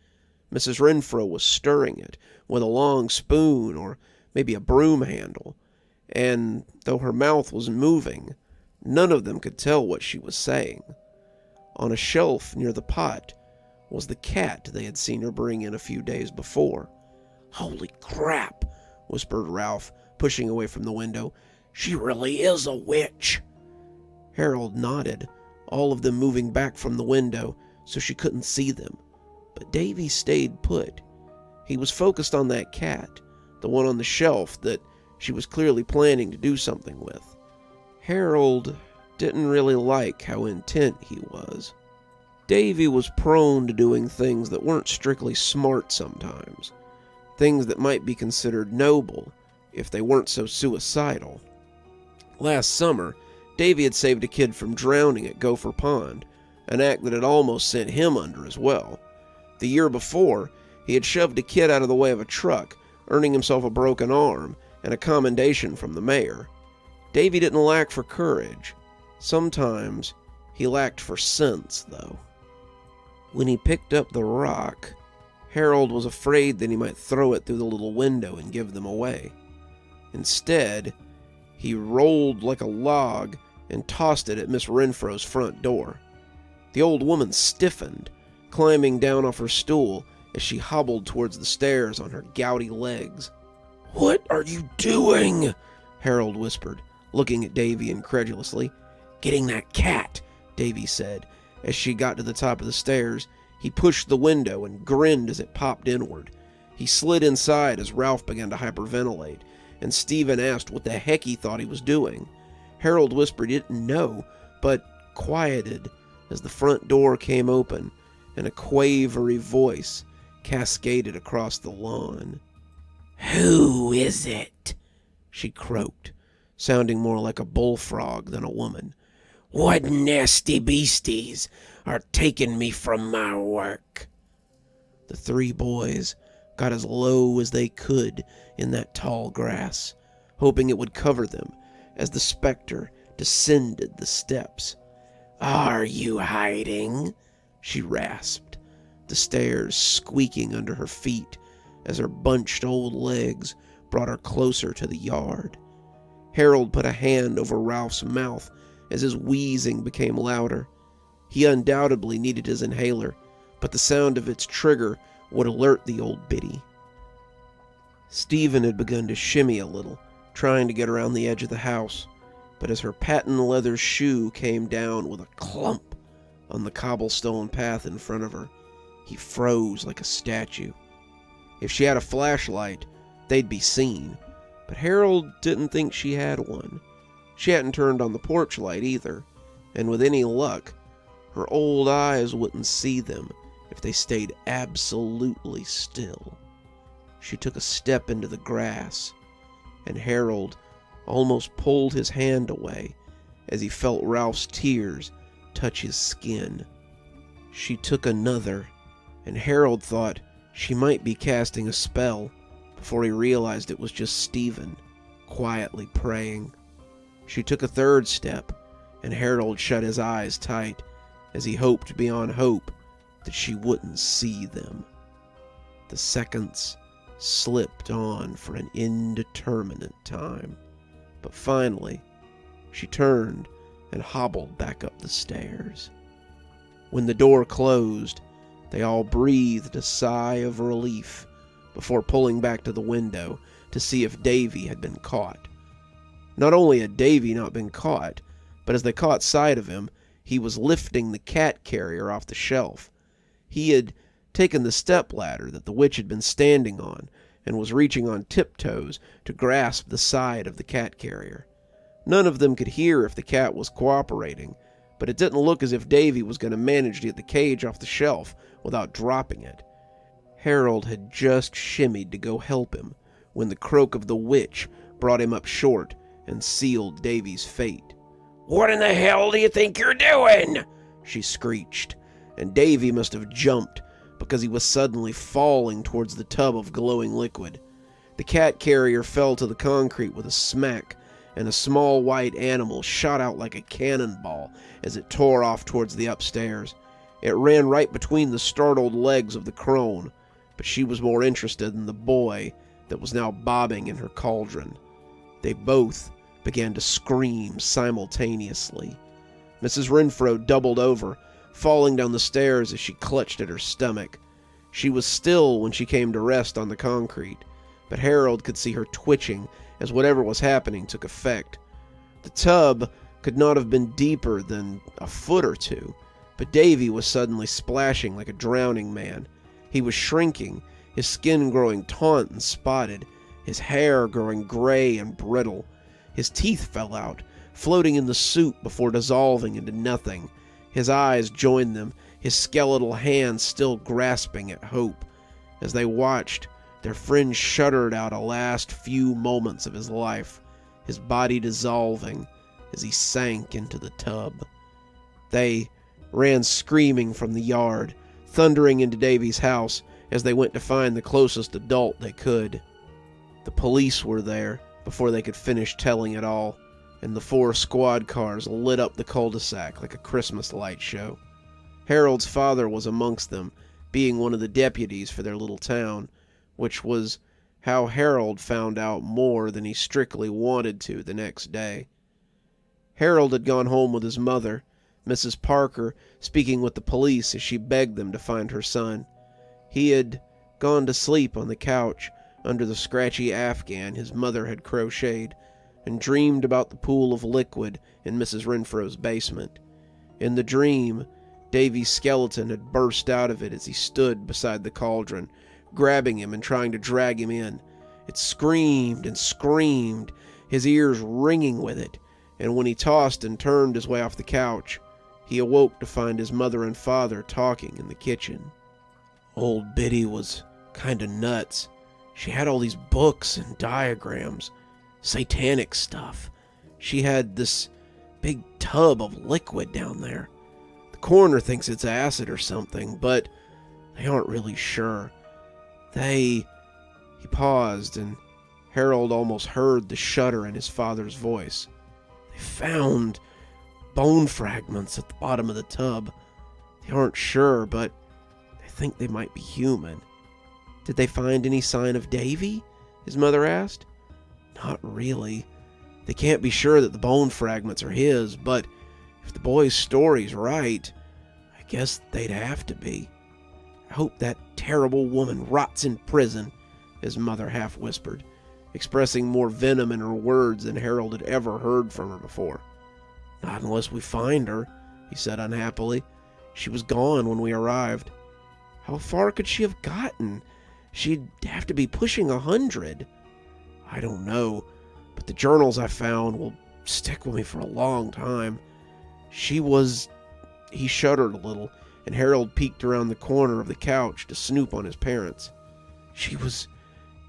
Mrs. Renfro was stirring it with a long spoon or maybe a broom handle, and though her mouth was moving, none of them could tell what she was saying. On a shelf near the pot was the cat they had seen her bring in a few days before. "Holy crap," whispered Ralph, pushing away from the window. "She really is a witch." Harold nodded, all of them moving back from the window so she couldn't see them. But Davy stayed put. He was focused on that cat, the one on the shelf that she was clearly planning to do something with. Harold didn't really like how intent he was. Davy was prone to doing things that weren't strictly smart sometimes, things that might be considered noble if they weren't so suicidal. Last summer, Davy had saved a kid from drowning at Gopher Pond, an act that had almost sent him under as well. The year before, he had shoved a kid out of the way of a truck, earning himself a broken arm and a commendation from the mayor. Davy didn't lack for courage. Sometimes he lacked for sense, though. When he picked up the rock, Harold was afraid that he might throw it through the little window and give them away. Instead, he rolled like a log and tossed it at Miss Renfro's front door. The old woman stiffened, climbing down off her stool as she hobbled towards the stairs on her gouty legs. "What are you doing?" Harold whispered, looking at Davy incredulously. "Getting that cat," Davy said. As she got to the top of the stairs, he pushed the window and grinned as it popped inward. He slid inside as Ralph began to hyperventilate, and Stephen asked what the heck he thought he was doing. Harold whispered he didn't know, but quieted as the front door came open and a quavery voice cascaded across the lawn. "Who is it?" she croaked, sounding more like a bullfrog than a woman. "What nasty beasties are taking me from my work?" The three boys got as low as they could in that tall grass, hoping it would cover them as the specter descended the steps. "Are you hiding?" she rasped, the stairs squeaking under her feet as her bunched old legs brought her closer to the yard. Harold put a hand over Ralph's mouth as his wheezing became louder. He undoubtedly needed his inhaler, but the sound of its trigger would alert the old biddy. Stephen had begun to shimmy a little, trying to get around the edge of the house, but as her patent leather shoe came down with a clump on the cobblestone path in front of her, he froze like a statue. If she had a flashlight, they'd be seen, but Harold didn't think she had one. She hadn't turned on the porch light either, and with any luck, her old eyes wouldn't see them if they stayed absolutely still. She took a step into the grass, and Harold almost pulled his hand away as he felt Ralph's tears touch his skin. She took another, and Harold thought she might be casting a spell before he realized it was just Stephen, quietly praying. She took a third step, and Harold shut his eyes tight as he hoped beyond hope that she wouldn't see them. The seconds slipped on for an indeterminate time, but finally she turned and hobbled back up the stairs. When the door closed, They all breathed a sigh of relief before pulling back to the window to see if Davy had been caught. Not only had Davy not been caught, but as they caught sight of him, he was lifting the cat carrier off the shelf. He had taken the stepladder that the witch had been standing on and was reaching on tiptoes to grasp the side of the cat carrier. None of them could hear if the cat was cooperating, but it didn't look as if Davy was going to manage to get the cage off the shelf without dropping it. Harold had just shimmied to go help him when the croak of the witch brought him up short and sealed Davy's fate. "What in the hell do you think you're doing?" she screeched, and Davy must have jumped because he was suddenly falling towards the tub of glowing liquid. The cat carrier fell to the concrete with a smack, and a small white animal shot out like a cannonball as it tore off towards the upstairs. It ran right between the startled legs of the crone, but she was more interested in the boy that was now bobbing in her cauldron. They both began to scream simultaneously. Mrs. Renfro doubled over, falling down the stairs as she clutched at her stomach. She was still when she came to rest on the concrete, but Harold could see her twitching as whatever was happening took effect. The tub could not have been deeper than a foot or two, but Davy was suddenly splashing like a drowning man. He was shrinking, his skin growing taut and spotted, his hair growing gray and brittle. His teeth fell out, floating in the soup before dissolving into nothing. His eyes joined them, his skeletal hands still grasping at hope. As they watched, their friend shuddered out a last few moments of his life, his body dissolving as he sank into the tub. They ran screaming from the yard, thundering into Davy's house as they went to find the closest adult they could. The police were there before they could finish telling it all, and the 4 squad cars lit up the cul-de-sac like a Christmas light show. Harold's father was amongst them, being one of the deputies for their little town, which was how Harold found out more than he strictly wanted to the next day. Harold had gone home with his mother, Mrs. Parker speaking with the police as she begged them to find her son. He had gone to sleep on the couch under the scratchy afghan his mother had crocheted, and dreamed about the pool of liquid in Mrs. Renfro's basement. In the dream, Davy's skeleton had burst out of it as he stood beside the cauldron, grabbing him and trying to drag him in. It screamed and screamed, his ears ringing with it, and when he tossed and turned his way off the couch, he awoke to find his mother and father talking in the kitchen. Old Biddy was kinda nuts. She had all these books and diagrams, satanic stuff. She had this big tub of liquid down there. The coroner thinks it's acid or something, but they aren't really sure. He paused, and Harold almost heard the shudder in his father's voice. They found bone fragments at the bottom of the tub. They aren't sure, but they think they might be human. Did they find any sign of Davy? His mother asked. Not really. They can't be sure that the bone fragments are his, but if the boy's story's right, I guess they'd have to be. I hope that terrible woman rots in prison, his mother half whispered, expressing more venom in her words than Harold had ever heard from her before. Not unless we find her, he said unhappily. She was gone when we arrived. How far could she have gotten? She'd have to be pushing 100. I don't know, but the journals I found will stick with me for a long time. He shuddered a little, and Harold peeked around the corner of the couch to snoop on his parents. She was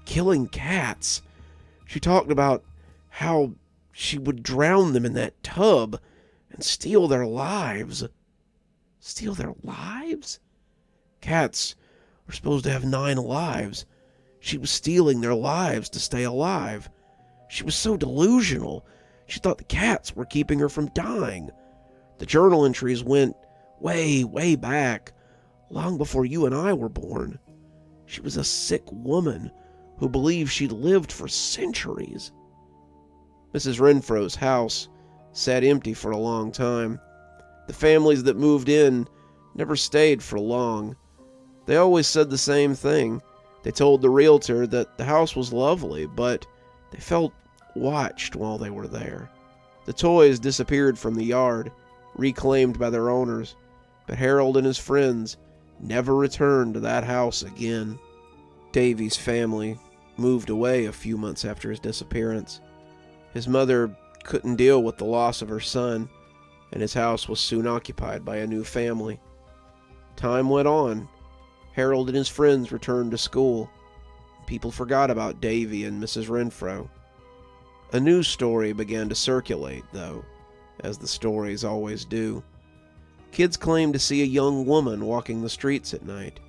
killing cats. She talked about how she would drown them in that tub and steal their lives. Steal their lives? Cats are supposed to have 9 lives. She was stealing their lives to stay alive. She was so delusional. She thought the cats were keeping her from dying. The journal entries went way, way back, long before you and I were born. She was a sick woman who believed she'd lived for centuries. Mrs. Renfro's house sat empty for a long time. The families that moved in never stayed for long. They always said the same thing. They told the realtor that the house was lovely, but they felt watched while they were there. The toys disappeared from the yard, reclaimed by their owners, but Harold and his friends never returned to that house again. Davy's family moved away a few months after his disappearance. His mother couldn't deal with the loss of her son, and his house was soon occupied by a new family. Time went on. Harold and his friends returned to school. People forgot about Davy and Mrs. Renfro. A news story began to circulate, though, as the stories always do. Kids claimed to see a young woman walking the streets at night.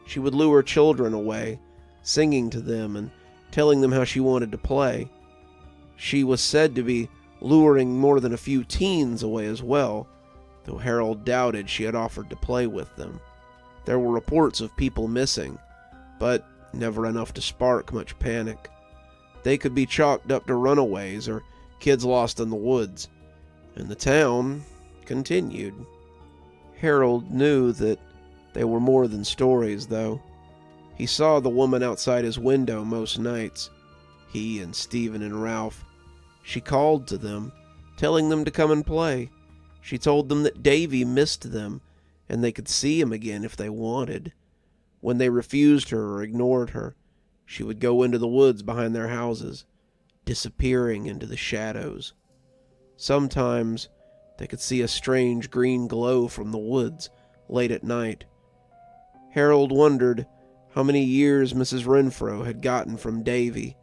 She would lure children away, singing to them and telling them how she wanted to play. She was said to be luring more than a few teens away as well, though Harold doubted she had offered to play with them. There were reports of people missing, but never enough to spark much panic. They could be chalked up to runaways or kids lost in the woods, and the town continued. Harold knew that they were more than stories, though. He saw the woman outside his window most nights, he and Stephen and Ralph. She called to them, telling them to come and play. She told them that Davy missed them, and they could see him again if they wanted. When they refused her or ignored her, she would go into the woods behind their houses, disappearing into the shadows. Sometimes they could see a strange green glow from the woods late at night. Harold wondered how many years Mrs. Renfro had gotten from Davy,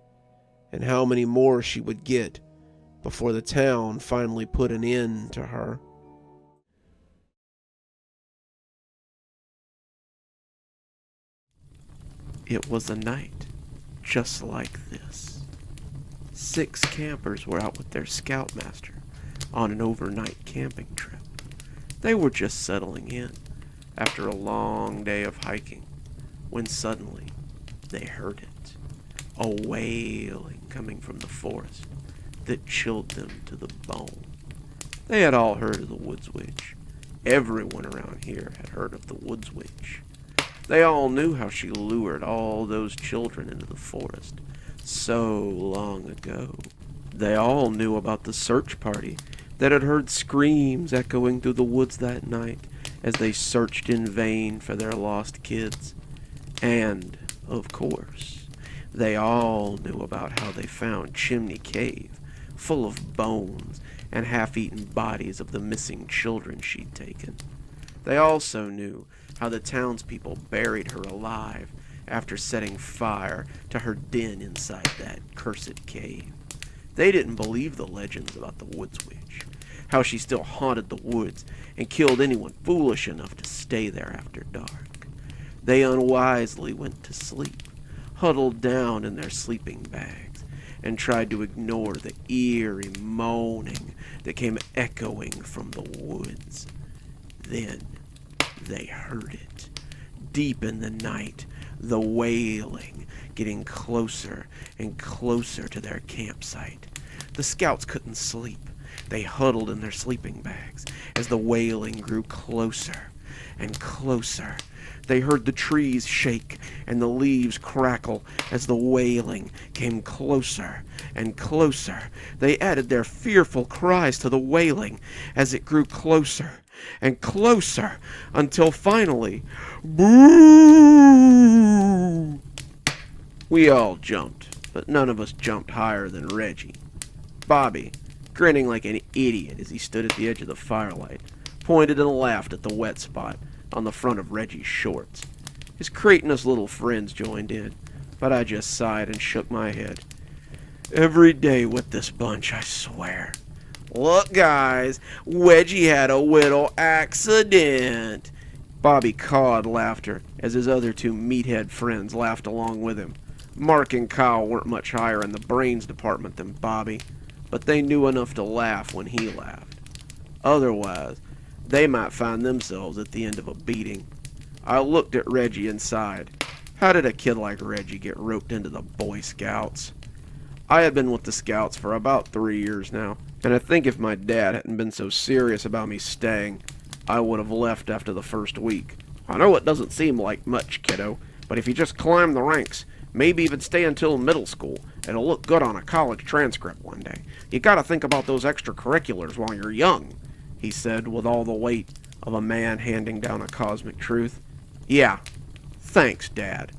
and how many more she would get before the town finally put an end to her. It was a night just like this. 6 campers were out with their scoutmaster on an overnight camping trip. They were just settling in after a long day of hiking when suddenly they heard it, a wailing coming from the forest that chilled them to the bone. They had all heard of the Woods Witch. Everyone around here had heard of the Woods Witch. They all knew how she lured all those children into the forest so long ago. They all knew about the search party that had heard screams echoing through the woods that night as they searched in vain for their lost kids. And, of course, they all knew about how they found Chimney Cave, full of bones and half-eaten bodies of the missing children she'd taken. They also knew how the townspeople buried her alive after setting fire to her den inside that cursed cave. They didn't believe the legends about the Woods Witch, how she still haunted the woods and killed anyone foolish enough to stay there after dark. They unwisely went to sleep, huddled down in their sleeping bags, and tried to ignore the eerie moaning that came echoing from the woods. Then they heard it. Deep in the night, the wailing getting closer and closer to their campsite. The scouts couldn't sleep. They huddled in their sleeping bags as the wailing grew closer and closer. They heard the trees shake and the leaves crackle as the wailing came closer and closer. They added their fearful cries to the wailing as it grew closer and closer until finally, boo! We all jumped, but none of us jumped higher than Reggie. Bobby, grinning like an idiot as he stood at the edge of the firelight, pointed and laughed at the wet spot on the front of Reggie's shorts. His cretinous little friends joined in, but I just sighed and shook my head. Every day with this bunch, I swear. Look, guys, Wedgie had a little accident. Bobby cawed laughter as his other 2 meathead friends laughed along with him. Mark and Kyle weren't much higher in the brains department than Bobby, but they knew enough to laugh when he laughed. Otherwise, they might find themselves at the end of a beating. I looked at Reggie and sighed. How did a kid like Reggie get roped into the Boy Scouts? I had been with the Scouts for about 3 years now, and I think if my dad hadn't been so serious about me staying, I would have left after the first week. I know it doesn't seem like much, kiddo, but if you just climb the ranks, maybe even stay until middle school, it'll look good on a college transcript one day. You gotta think about those extracurriculars while you're young, he said with all the weight of a man handing down a cosmic truth. Yeah, thanks, Dad.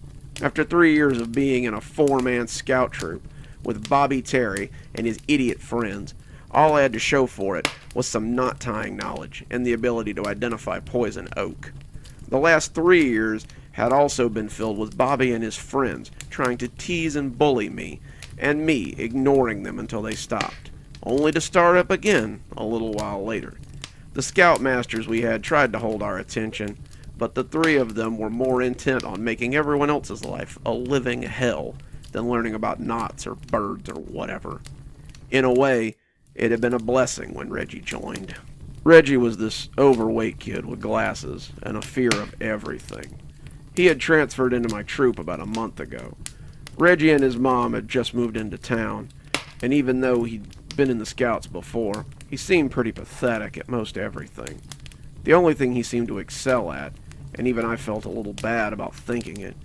After 3 years of being in a 4-man scout troop with Bobby Terry and his idiot friends, all I had to show for it was some knot-tying knowledge and the ability to identify poison oak. The last 3 years had also been filled with Bobby and his friends trying to tease and bully me, and me ignoring them until they stopped, only to start up again a little while later. The scoutmasters we had tried to hold our attention, but the 3 of them were more intent on making everyone else's life a living hell than learning about knots or birds or whatever. In a way, it had been a blessing when Reggie joined. Reggie was this overweight kid with glasses and a fear of everything. He had transferred into my troop about a month ago. Reggie and his mom had just moved into town, and even though he'd been in the Scouts before, he seemed pretty pathetic at most everything. The only thing he seemed to excel at, and even I felt a little bad about thinking it,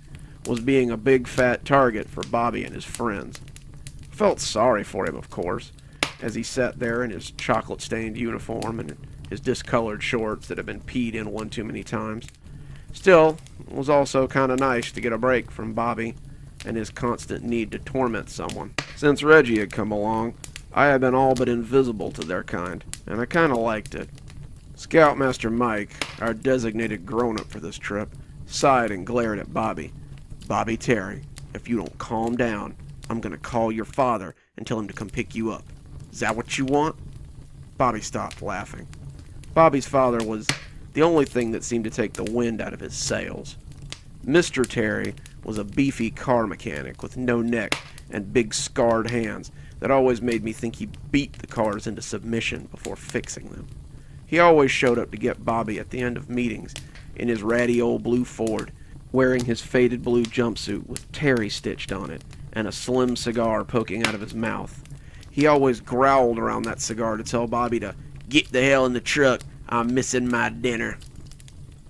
was being a big fat target for Bobby and his friends. I felt sorry for him, of course, as he sat there in his chocolate-stained uniform and his discolored shorts that had been peed in one too many times. Still, it was also kind of nice to get a break from Bobby and his constant need to torment someone. Since Reggie had come along, I had been all but invisible to their kind, and I kind of liked it. Scoutmaster Mike, our designated grown-up for this trip, sighed and glared at Bobby. "Bobby Terry, if you don't calm down, I'm going to call your father and tell him to come pick you up. Is that what you want?" Bobby stopped laughing. Bobby's father was the only thing that seemed to take the wind out of his sails. Mr. Terry was a beefy car mechanic with no neck and big scarred hands that always made me think he beat the cars into submission before fixing them. He always showed up to get Bobby at the end of meetings in his ratty old blue Ford, wearing his faded blue jumpsuit with Terry stitched on it and a slim cigar poking out of his mouth. He always growled around that cigar to tell Bobby to "get the hell in the truck, I'm missing my dinner."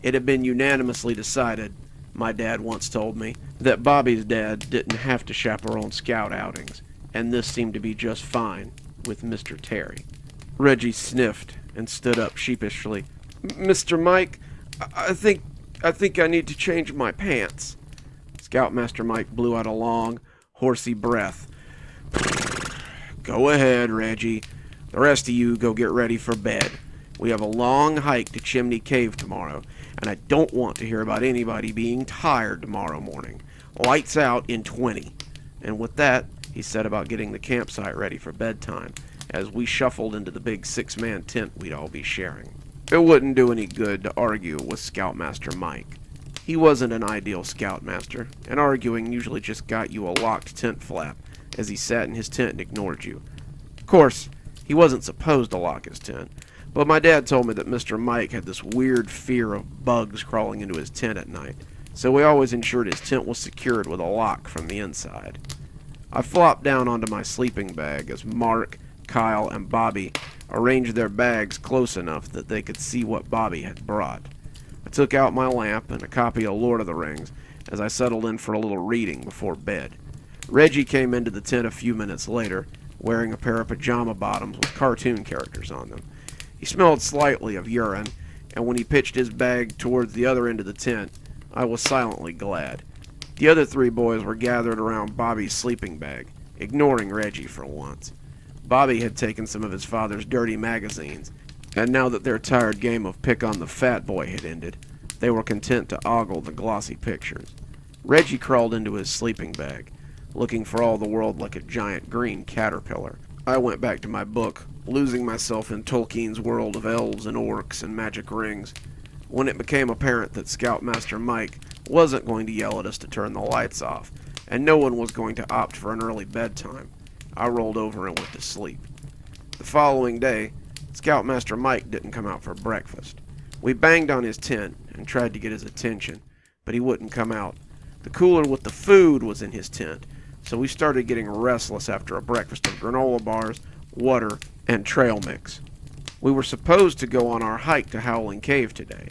It had been unanimously decided, my dad once told me, that Bobby's dad didn't have to chaperone scout outings, and this seemed to be just fine with Mr. Terry. Reggie sniffed and stood up sheepishly. "Mr. Mike, I think I need to change my pants." Scoutmaster Mike blew out a long, horsey breath. "Go ahead, Reggie. The rest of you go get ready for bed. We have a long hike to Chimney Cave tomorrow, and I don't want to hear about anybody being tired tomorrow morning. Lights out in 20. And with that, he set about getting the campsite ready for bedtime, as we shuffled into the big 6-man tent we'd all be sharing. It wouldn't do any good to argue with Scoutmaster Mike. He wasn't an ideal scoutmaster, and arguing usually just got you a locked tent flap as he sat in his tent and ignored you. Of course, he wasn't supposed to lock his tent, but my dad told me that Mr. Mike had this weird fear of bugs crawling into his tent at night, so we always ensured his tent was secured with a lock from the inside. I flopped down onto my sleeping bag as Mark, Kyle, and Bobby arranged their bags close enough that they could see what Bobby had brought. I took out my lamp and a copy of Lord of the Rings as I settled in for a little reading before bed. Reggie came into the tent a few minutes later, wearing a pair of pajama bottoms with cartoon characters on them. He smelled slightly of urine, and when he pitched his bag towards the other end of the tent, I was silently glad. The other 3 boys were gathered around Bobby's sleeping bag, ignoring Reggie for once. Bobby had taken some of his father's dirty magazines, and now that their tired game of pick on the fat boy had ended, they were content to ogle the glossy pictures. Reggie crawled into his sleeping bag, looking for all the world like a giant green caterpillar. I went back to my book, losing myself in Tolkien's world of elves and orcs and magic rings. When it became apparent that Scoutmaster Mike wasn't going to yell at us to turn the lights off, and no one was going to opt for an early bedtime, I rolled over and went to sleep. The following day, Scoutmaster Mike didn't come out for breakfast. We banged on his tent and tried to get his attention, but he wouldn't come out. The cooler with the food was in his tent, so we started getting restless after a breakfast of granola bars, water, and trail mix. We were supposed to go on our hike to Howling Cave today,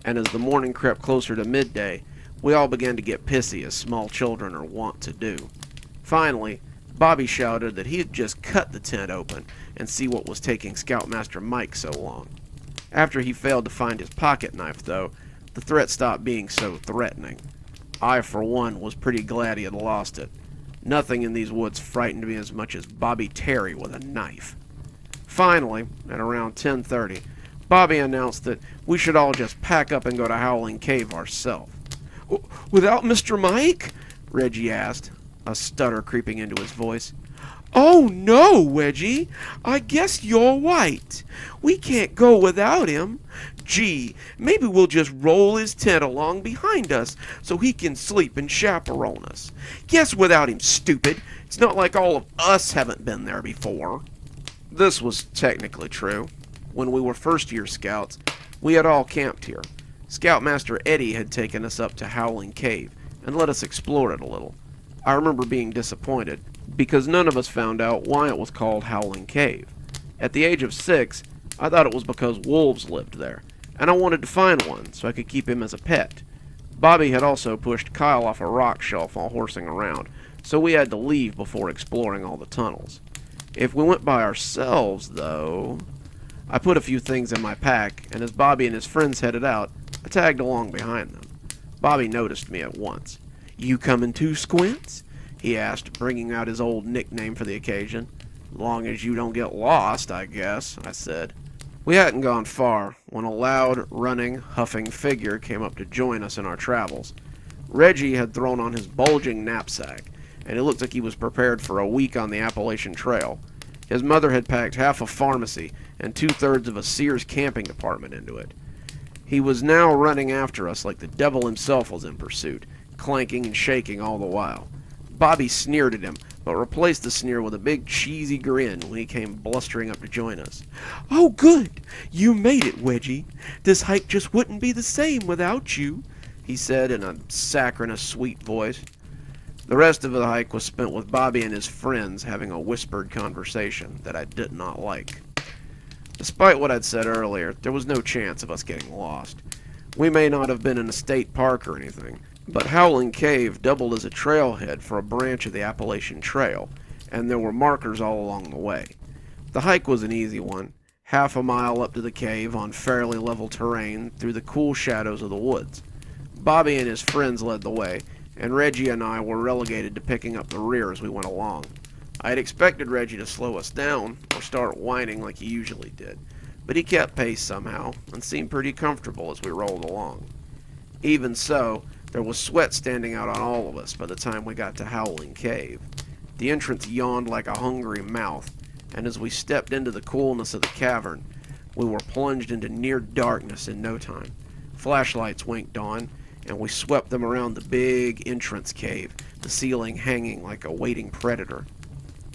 and as the morning crept closer to midday, we all began to get pissy as small children are wont to do. Finally, Bobby shouted that he had just cut the tent open and see what was taking Scoutmaster Mike so long. After he failed to find his pocket knife, though, the threat stopped being so threatening. I, for one, was pretty glad he had lost it. Nothing in these woods frightened me as much as Bobby Terry with a knife. Finally, at around 10:30, Bobby announced that we should all just pack up and go to Howling Cave ourselves. "Without Mr. Mike?" Reggie asked, a stutter creeping into his voice. "Oh no, Wedgie, I guess you're right. We can't go without him. Gee, maybe we'll just roll his tent along behind us so he can sleep and chaperone us. Guess without him, stupid. It's not like all of us haven't been there before." This was technically true. When we were first-year scouts, we had all camped here. Scoutmaster Eddie had taken us up to Howling Cave and let us explore it a little. I remember being disappointed, because none of us found out why it was called Howling Cave. At the age of 6, I thought it was because wolves lived there, and I wanted to find one so I could keep him as a pet. Bobby had also pushed Kyle off a rock shelf while horsing around, so we had to leave before exploring all the tunnels. If we went by ourselves, though... I put a few things in my pack, and as Bobby and his friends headed out, I tagged along behind them. Bobby noticed me at once. "You coming too, Squints?" he asked, bringing out his old nickname for the occasion. "Long as you don't get lost, I guess," I said. We hadn't gone far when a loud, running, huffing figure came up to join us in our travels. Reggie had thrown on his bulging knapsack, and it looked like he was prepared for a week on the Appalachian Trail. His mother had packed half a pharmacy and 2/3 of a Sears camping department into it. He was now running after us like the devil himself was in pursuit, clanking and shaking all the while. Bobby sneered at him, but replaced the sneer with a big cheesy grin when he came blustering up to join us. "Oh, good! You made it, Wedgie. This hike just wouldn't be the same without you," he said in a saccharine, sweet voice. The rest of the hike was spent with Bobby and his friends having a whispered conversation that I did not like. Despite what I'd said earlier, there was no chance of us getting lost. We may not have been in a state park or anything, but Howling Cave doubled as a trailhead for a branch of the Appalachian Trail, and there were markers all along the way. The hike was an easy one, half a mile up to the cave on fairly level terrain through the cool shadows of the woods. Bobby and his friends led the way, and Reggie and I were relegated to picking up the rear as we went along. I had expected Reggie to slow us down or start whining like he usually did, but he kept pace somehow and seemed pretty comfortable as we rolled along. Even so, there was sweat standing out on all of us by the time we got to Howling Cave. The entrance yawned like a hungry mouth, and as we stepped into the coolness of the cavern, we were plunged into near darkness in no time. Flashlights winked on, and we swept them around the big entrance cave, the ceiling hanging like a waiting predator.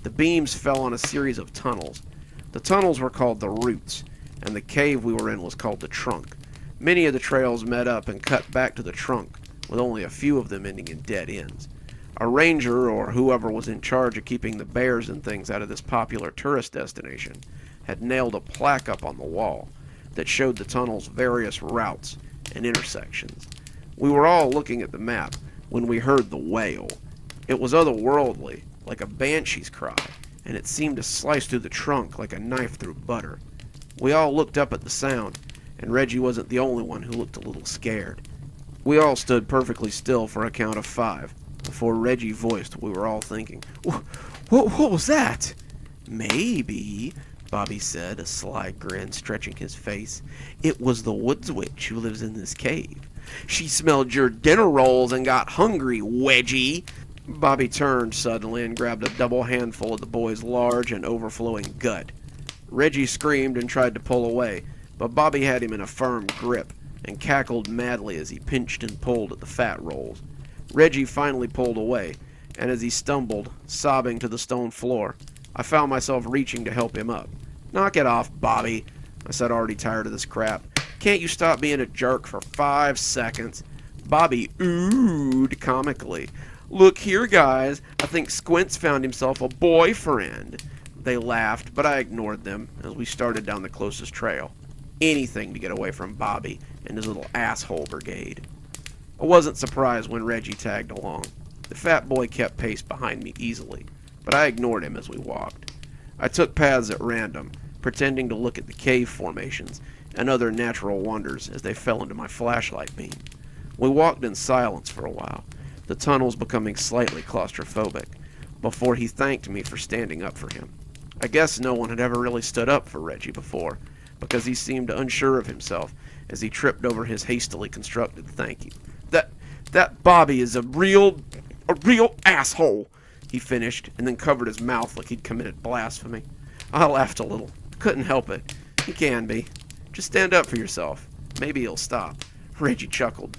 The beams fell on a series of tunnels. The tunnels were called the Roots, and the cave we were in was called the Trunk. Many of the trails met up and cut back to the Trunk, with only a few of them ending in dead ends. A ranger, or whoever was in charge of keeping the bears and things out of this popular tourist destination, had nailed a plaque up on the wall that showed the tunnel's various routes and intersections. We were all looking at the map when we heard the wail. It was otherworldly, like a banshee's cry, and it seemed to slice through the trunk like a knife through butter. We all looked up at the sound, and Reggie wasn't the only one who looked a little scared. We all stood perfectly still for a count of 5, before Reggie voiced what we were all thinking. What was that?" "Maybe," Bobby said, a sly grin stretching his face, "it was the woods witch who lives in this cave. She smelled your dinner rolls and got hungry, Wedgie." Bobby turned suddenly and grabbed a double handful of the boy's large and overflowing gut. Reggie screamed and tried to pull away, but Bobby had him in a firm grip and cackled madly as he pinched and pulled at the fat rolls. Reggie finally pulled away, and as he stumbled, sobbing to the stone floor, I found myself reaching to help him up. "Knock it off, Bobby," I said, already tired of this crap. "Can't you stop being a jerk for 5 seconds? Bobby oohed comically. "Look here, guys, I think Squints found himself a boyfriend." They laughed, but I ignored them as we started down the closest trail. Anything to get away from Bobby and his little asshole brigade. I wasn't surprised when Reggie tagged along. The fat boy kept pace behind me easily, but I ignored him as we walked. I took paths at random, pretending to look at the cave formations and other natural wonders as they fell into my flashlight beam. We walked in silence for a while, the tunnels becoming slightly claustrophobic, before he thanked me for standing up for him. I guess no one had ever really stood up for Reggie before, because he seemed unsure of himself as he tripped over his hastily constructed thank you. That Bobby is a real asshole, he finished, and then covered his mouth like he'd committed blasphemy. I laughed a little. Couldn't help it. He can be. Just stand up for yourself. Maybe he'll stop. Reggie chuckled.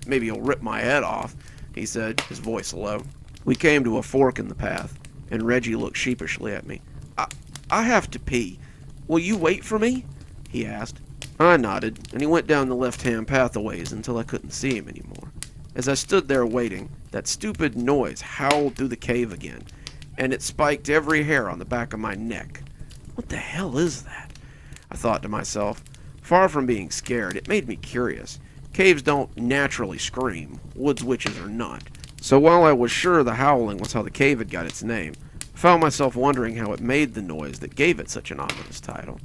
Maybe he'll rip my head off, he said, his voice low. We came to a fork in the path, and Reggie looked sheepishly at me. I have to pee. Will you wait for me? He asked. I nodded, and he went down the left-hand path a ways until I couldn't see him anymore. As I stood there waiting, that stupid noise howled through the cave again, and it spiked every hair on the back of my neck. What the hell is that? I thought to myself. Far from being scared, it made me curious. Caves don't naturally scream, woods witches are not. So while I was sure the howling was how the cave had got its name, I found myself wondering how it made the noise that gave it such an ominous title.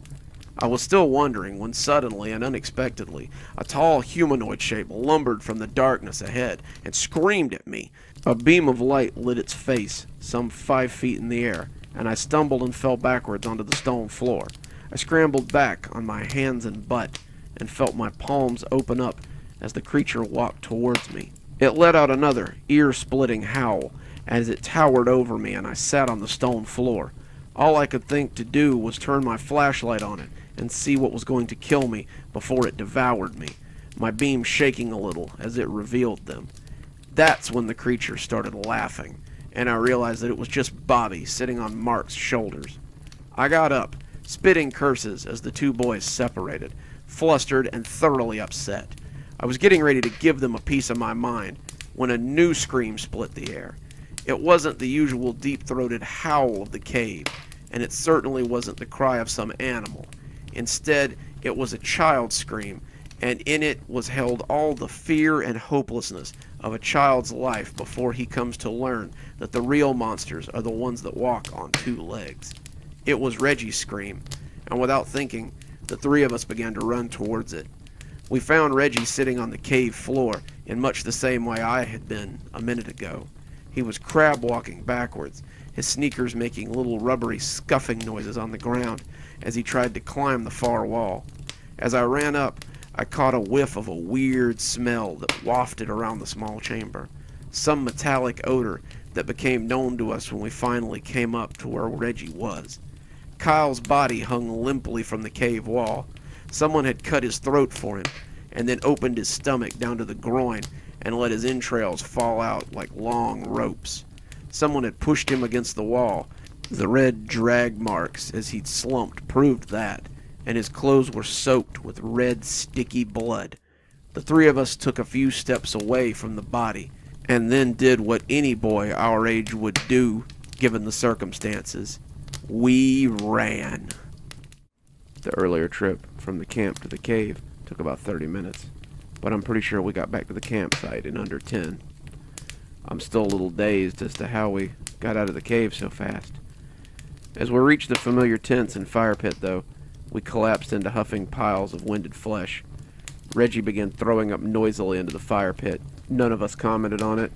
I was still wondering when suddenly and unexpectedly a tall humanoid shape lumbered from the darkness ahead and screamed at me. A beam of light lit its face some 5 feet in the air, and I stumbled and fell backwards onto the stone floor. I scrambled back on my hands and butt and felt my palms open up as the creature walked towards me. It let out another ear-splitting howl as it towered over me, and I sat on the stone floor. All I could think to do was turn my flashlight on it and see what was going to kill me before it devoured me, my beam shaking a little as it revealed them. That's when the creature started laughing, and I realized that it was just Bobby sitting on Mark's shoulders. I got up, spitting curses as the two boys separated, flustered and thoroughly upset. I was getting ready to give them a piece of my mind when a new scream split the air. It wasn't the usual deep-throated howl of the cave, and it certainly wasn't the cry of some animal. Instead, it was a child's scream, and in it was held all the fear and hopelessness of a child's life before he comes to learn that the real monsters are the ones that walk on 2 legs. It was Reggie's scream, and without thinking, the 3 of us began to run towards it. We found Reggie sitting on the cave floor in much the same way I had been a minute ago. He was crab-walking backwards, his sneakers making little rubbery scuffing noises on the ground as he tried to climb the far wall. As I ran up, I caught a whiff of a weird smell that wafted around the small chamber, some metallic odor that became known to us when we finally came up to where Reggie was. Kyle's body hung limply from the cave wall. Someone had cut his throat for him, and then opened his stomach down to the groin and let his entrails fall out like long ropes. Someone had pushed him against the wall. The red drag marks as he'd slumped proved that, and his clothes were soaked with red, sticky blood. The 3 of us took a few steps away from the body, and then did what any boy our age would do, given the circumstances. We ran. The earlier trip from the camp to the cave took about 30 minutes, but I'm pretty sure we got back to the campsite in under 10. I'm still a little dazed as to how we got out of the cave so fast. As we reached the familiar tents and fire pit, though, we collapsed into huffing piles of winded flesh. Reggie began throwing up noisily into the fire pit. None of us commented on it.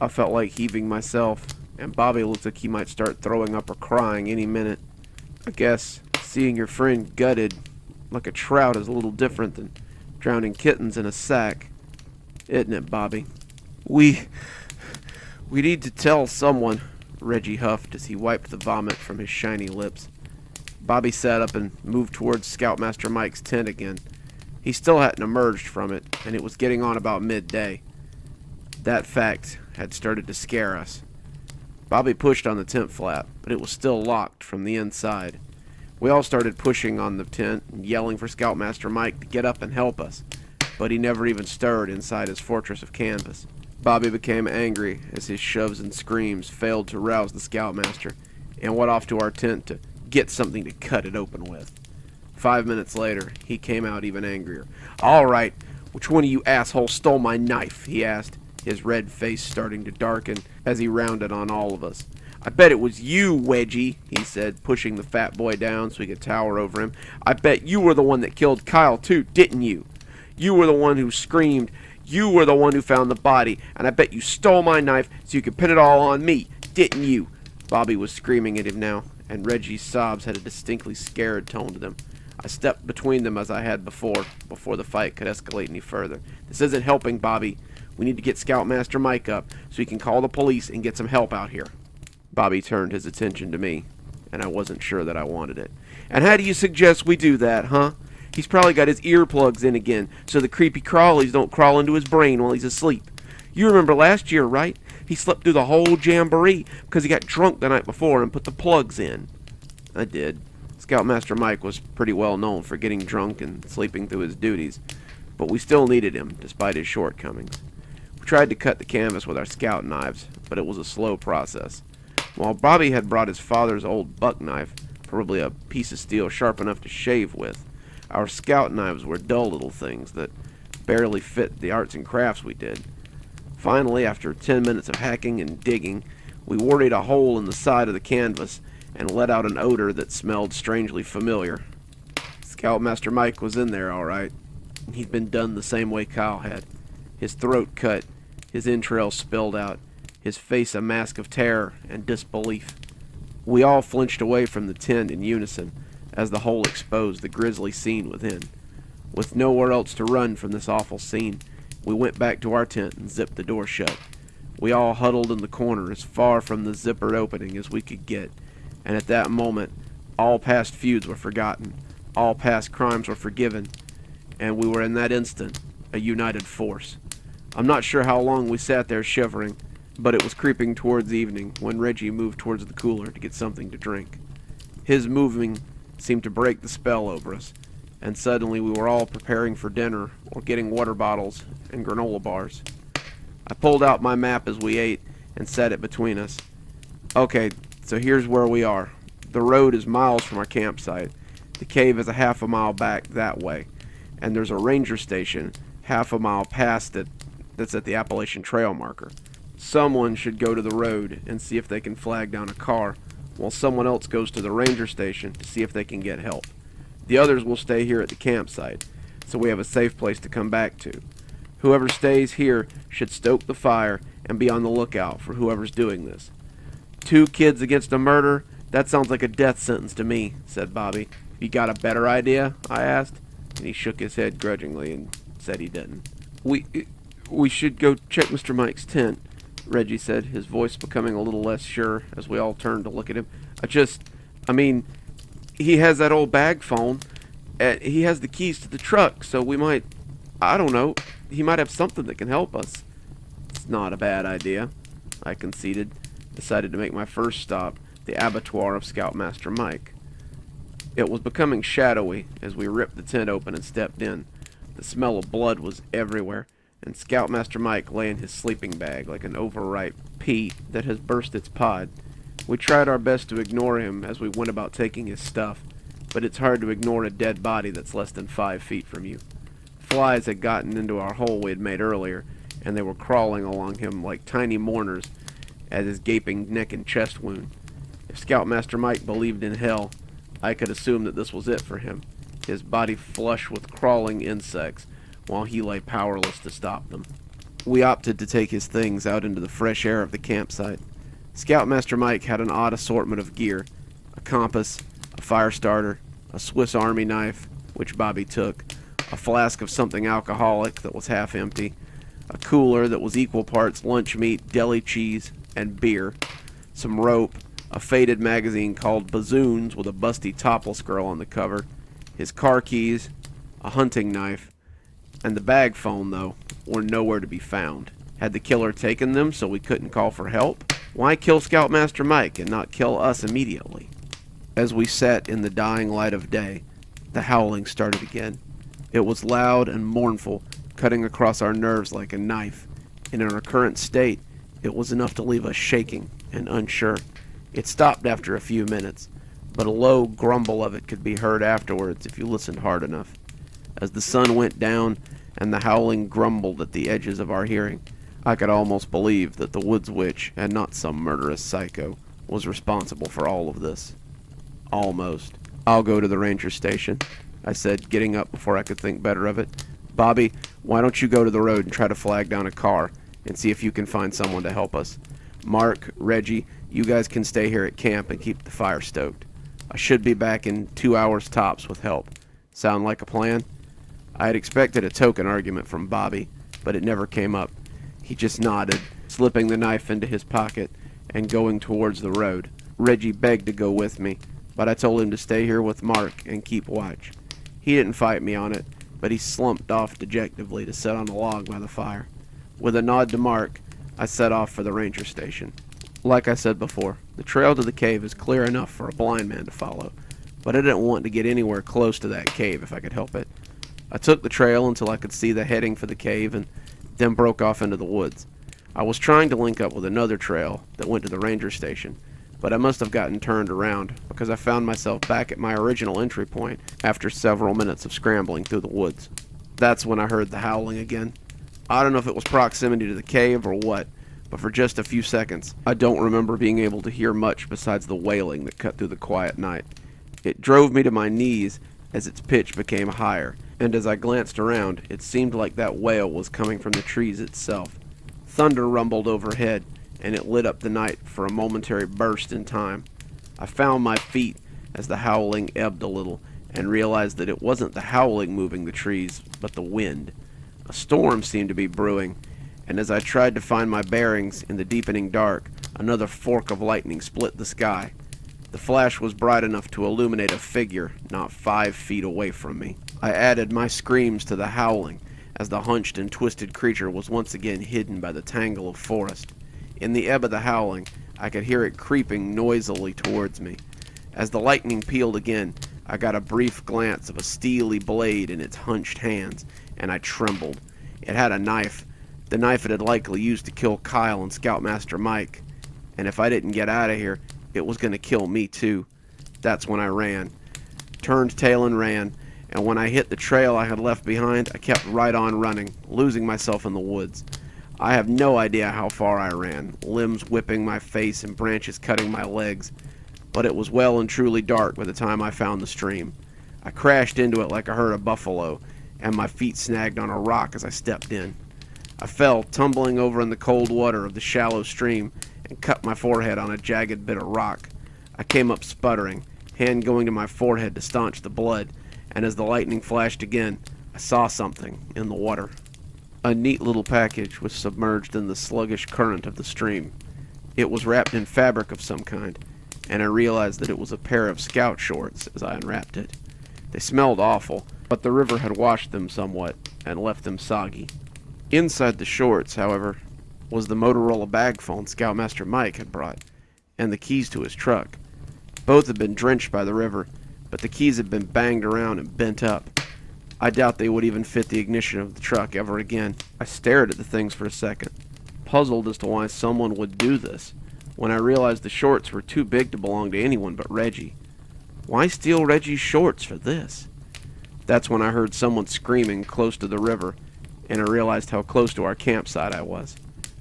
I felt like heaving myself, and Bobby looked like he might start throwing up or crying any minute. I guess seeing your friend gutted like a trout is a little different than drowning kittens in a sack, isn't it, Bobby? We need to tell someone, Reggie huffed as he wiped the vomit from his shiny lips. Bobby sat up and moved towards Scoutmaster Mike's tent again. He still hadn't emerged from it, and it was getting on about midday. That fact had started to scare us. Bobby pushed on the tent flap, but it was still locked from the inside. We all started pushing on the tent and yelling for Scoutmaster Mike to get up and help us, but he never even stirred inside his fortress of canvas. Bobby became angry as his shoves and screams failed to rouse the Scoutmaster, and went off to our tent to get something to cut it open with. 5 minutes later, he came out even angrier. "All right, which one of you assholes stole my knife?" he asked, his red face starting to darken as he rounded on all of us. "I bet it was you, Wedgie," he said, pushing the fat boy down so he could tower over him. "I bet you were the one that killed Kyle too, didn't you? You were the one who screamed. You were the one who found the body, and I bet you stole my knife so you could pin it all on me, didn't you?" Bobby was screaming at him now, and Reggie's sobs had a distinctly scared tone to them. I stepped between them as I had before the fight could escalate any further. "This isn't helping, Bobby. We need to get Scoutmaster Mike up so he can call the police and get some help out here." Bobby turned his attention to me, and I wasn't sure that I wanted it. "And how do you suggest we do that, huh? He's probably got his earplugs in again, so the creepy crawlies don't crawl into his brain while he's asleep. You remember last year, right? He slept through the whole jamboree because he got drunk the night before and put the plugs in." I did. Scoutmaster Mike was pretty well known for getting drunk and sleeping through his duties, but we still needed him, despite his shortcomings. We tried to cut the canvas with our scout knives, but it was a slow process. While Bobby had brought his father's old buck knife, probably a piece of steel sharp enough to shave with, our scout knives were dull little things that barely fit the arts and crafts we did. Finally, after 10 minutes of hacking and digging, we worried a hole in the side of the canvas and let out an odor that smelled strangely familiar. Scoutmaster Mike was in there, all right. He'd been done the same way Kyle had. His throat cut, his entrails spilled out, his face a mask of terror and disbelief. We all flinched away from the tent in unison as the hole exposed the grisly scene within. With nowhere else to run from this awful scene, we went back to our tent and zipped the door shut. We all huddled in the corner as far from the zippered opening as we could get, and at that moment, all past feuds were forgotten, all past crimes were forgiven, and we were in that instant a united force. I'm not sure how long we sat there shivering, but it was creeping towards evening when Reggie moved towards the cooler to get something to drink. His moving seemed to break the spell over us, and suddenly we were all preparing for dinner or getting water bottles and granola bars. I pulled out my map as we ate and set it between us. "Okay, so here's where we are. The road is miles from our campsite. The cave is a half a mile back that way, and there's a ranger station half a mile past it that's at the Appalachian Trail marker. Someone should go to the road and see if they can flag down a car, while someone else goes to the ranger station to see if they can get help. The others will stay here at the campsite, so we have a safe place to come back to. Whoever stays here should stoke the fire and be on the lookout for whoever's doing this." "2 kids against a murder? That sounds like a death sentence to me," said Bobby. "You got a better idea?" I asked, and he shook his head grudgingly and said he didn't. We should go check Mr. Mike's tent," Reggie said, his voice becoming a little less sure as we all turned to look at him. He has that old bag phone. He has the keys to the truck, so we might, I don't know, he might have something that can help us." "It's not a bad idea," I conceded, decided to make my first stop, the abattoir of Scoutmaster Mike. It was becoming shadowy as we ripped the tent open and stepped in. The smell of blood was everywhere, and Scoutmaster Mike lay in his sleeping bag like an overripe pea that has burst its pod. We tried our best to ignore him as we went about taking his stuff, but it's hard to ignore a dead body that's less than 5 feet from you. Flies had gotten into our hole we had made earlier, and they were crawling along him like tiny mourners at his gaping neck and chest wound. If Scoutmaster Mike believed in hell, I could assume that this was it for him, his body flush with crawling insects, while he lay powerless to stop them. We opted to take his things out into the fresh air of the campsite. Scoutmaster Mike had an odd assortment of gear: a compass, a fire starter, a Swiss Army knife, which Bobby took, a flask of something alcoholic that was half empty, a cooler that was equal parts lunch meat, deli cheese, and beer, some rope, a faded magazine called Bazoons with a busty topless girl on the cover, his car keys, a hunting knife, and the bag phone, though, were nowhere to be found. Had the killer taken them so we couldn't call for help? Why kill Scoutmaster Mike and not kill us immediately? As we sat in the dying light of day, the howling started again. It was loud and mournful, cutting across our nerves like a knife, and in our current state, it was enough to leave us shaking and unsure. It stopped after a few minutes, but a low grumble of it could be heard afterwards if you listened hard enough. As the sun went down and the howling grumbled at the edges of our hearing, I could almost believe that the woods witch, and not some murderous psycho, was responsible for all of this. Almost. "I'll go to the ranger station," I said, getting up before I could think better of it. "Bobby, why don't you go to the road and try to flag down a car and see if you can find someone to help us? Mark, Reggie, you guys can stay here at camp and keep the fire stoked. I should be back in 2 hours tops with help. Sound like a plan?" I had expected a token argument from Bobby, but it never came up. He just nodded, slipping the knife into his pocket and going towards the road. Reggie begged to go with me, but I told him to stay here with Mark and keep watch. He didn't fight me on it, but he slumped off dejectedly to sit on a log by the fire. With a nod to Mark, I set off for the ranger station. Like I said before, the trail to the cave is clear enough for a blind man to follow, but I didn't want to get anywhere close to that cave if I could help it. I took the trail until I could see the heading for the cave and then broke off into the woods. I was trying to link up with another trail that went to the ranger station, but I must have gotten turned around because I found myself back at my original entry point after several minutes of scrambling through the woods. That's when I heard the howling again. I don't know if it was proximity to the cave or what, but for just a few seconds, I don't remember being able to hear much besides the wailing that cut through the quiet night. It drove me to my knees as its pitch became higher, and as I glanced around, it seemed like that wail was coming from the trees itself. Thunder rumbled overhead, and it lit up the night for a momentary burst in time. I found my feet as the howling ebbed a little, and realized that it wasn't the howling moving the trees, but the wind. A storm seemed to be brewing, and as I tried to find my bearings in the deepening dark, another fork of lightning split the sky. The flash was bright enough to illuminate a figure not 5 feet away from me. I added my screams to the howling as the hunched and twisted creature was once again hidden by the tangle of forest. In the ebb of the howling, I could hear it creeping noisily towards me. As the lightning peeled again, I got a brief glance of a steely blade in its hunched hands, and I trembled. It had a knife, the knife it had likely used to kill Kyle and Scoutmaster Mike, and if I didn't get out of here, it was going to kill me too. That's when I ran. Turned tail and ran, and when I hit the trail I had left behind, I kept right on running, losing myself in the woods. I have no idea how far I ran, limbs whipping my face and branches cutting my legs, but it was well and truly dark by the time I found the stream. I crashed into it like a herd of buffalo, and my feet snagged on a rock as I stepped in. I fell, tumbling over in the cold water of the shallow stream, and cut my forehead on a jagged bit of rock. I came up sputtering, hand going to my forehead to staunch the blood, and as the lightning flashed again, I saw something in the water. A neat little package was submerged in the sluggish current of the stream. It was wrapped in fabric of some kind, and I realized that it was a pair of scout shorts as I unwrapped it. They smelled awful, but the river had washed them somewhat and left them soggy. Inside the shorts, however, was the Motorola bag phone Scoutmaster Mike had brought, and the keys to his truck. Both had been drenched by the river, but the keys had been banged around and bent up. I doubt they would even fit the ignition of the truck ever again. I stared at the things for a second, puzzled as to why someone would do this, when I realized the shorts were too big to belong to anyone but Reggie. Why steal Reggie's shorts for this? That's when I heard someone screaming close to the river, and I realized how close to our campsite I was.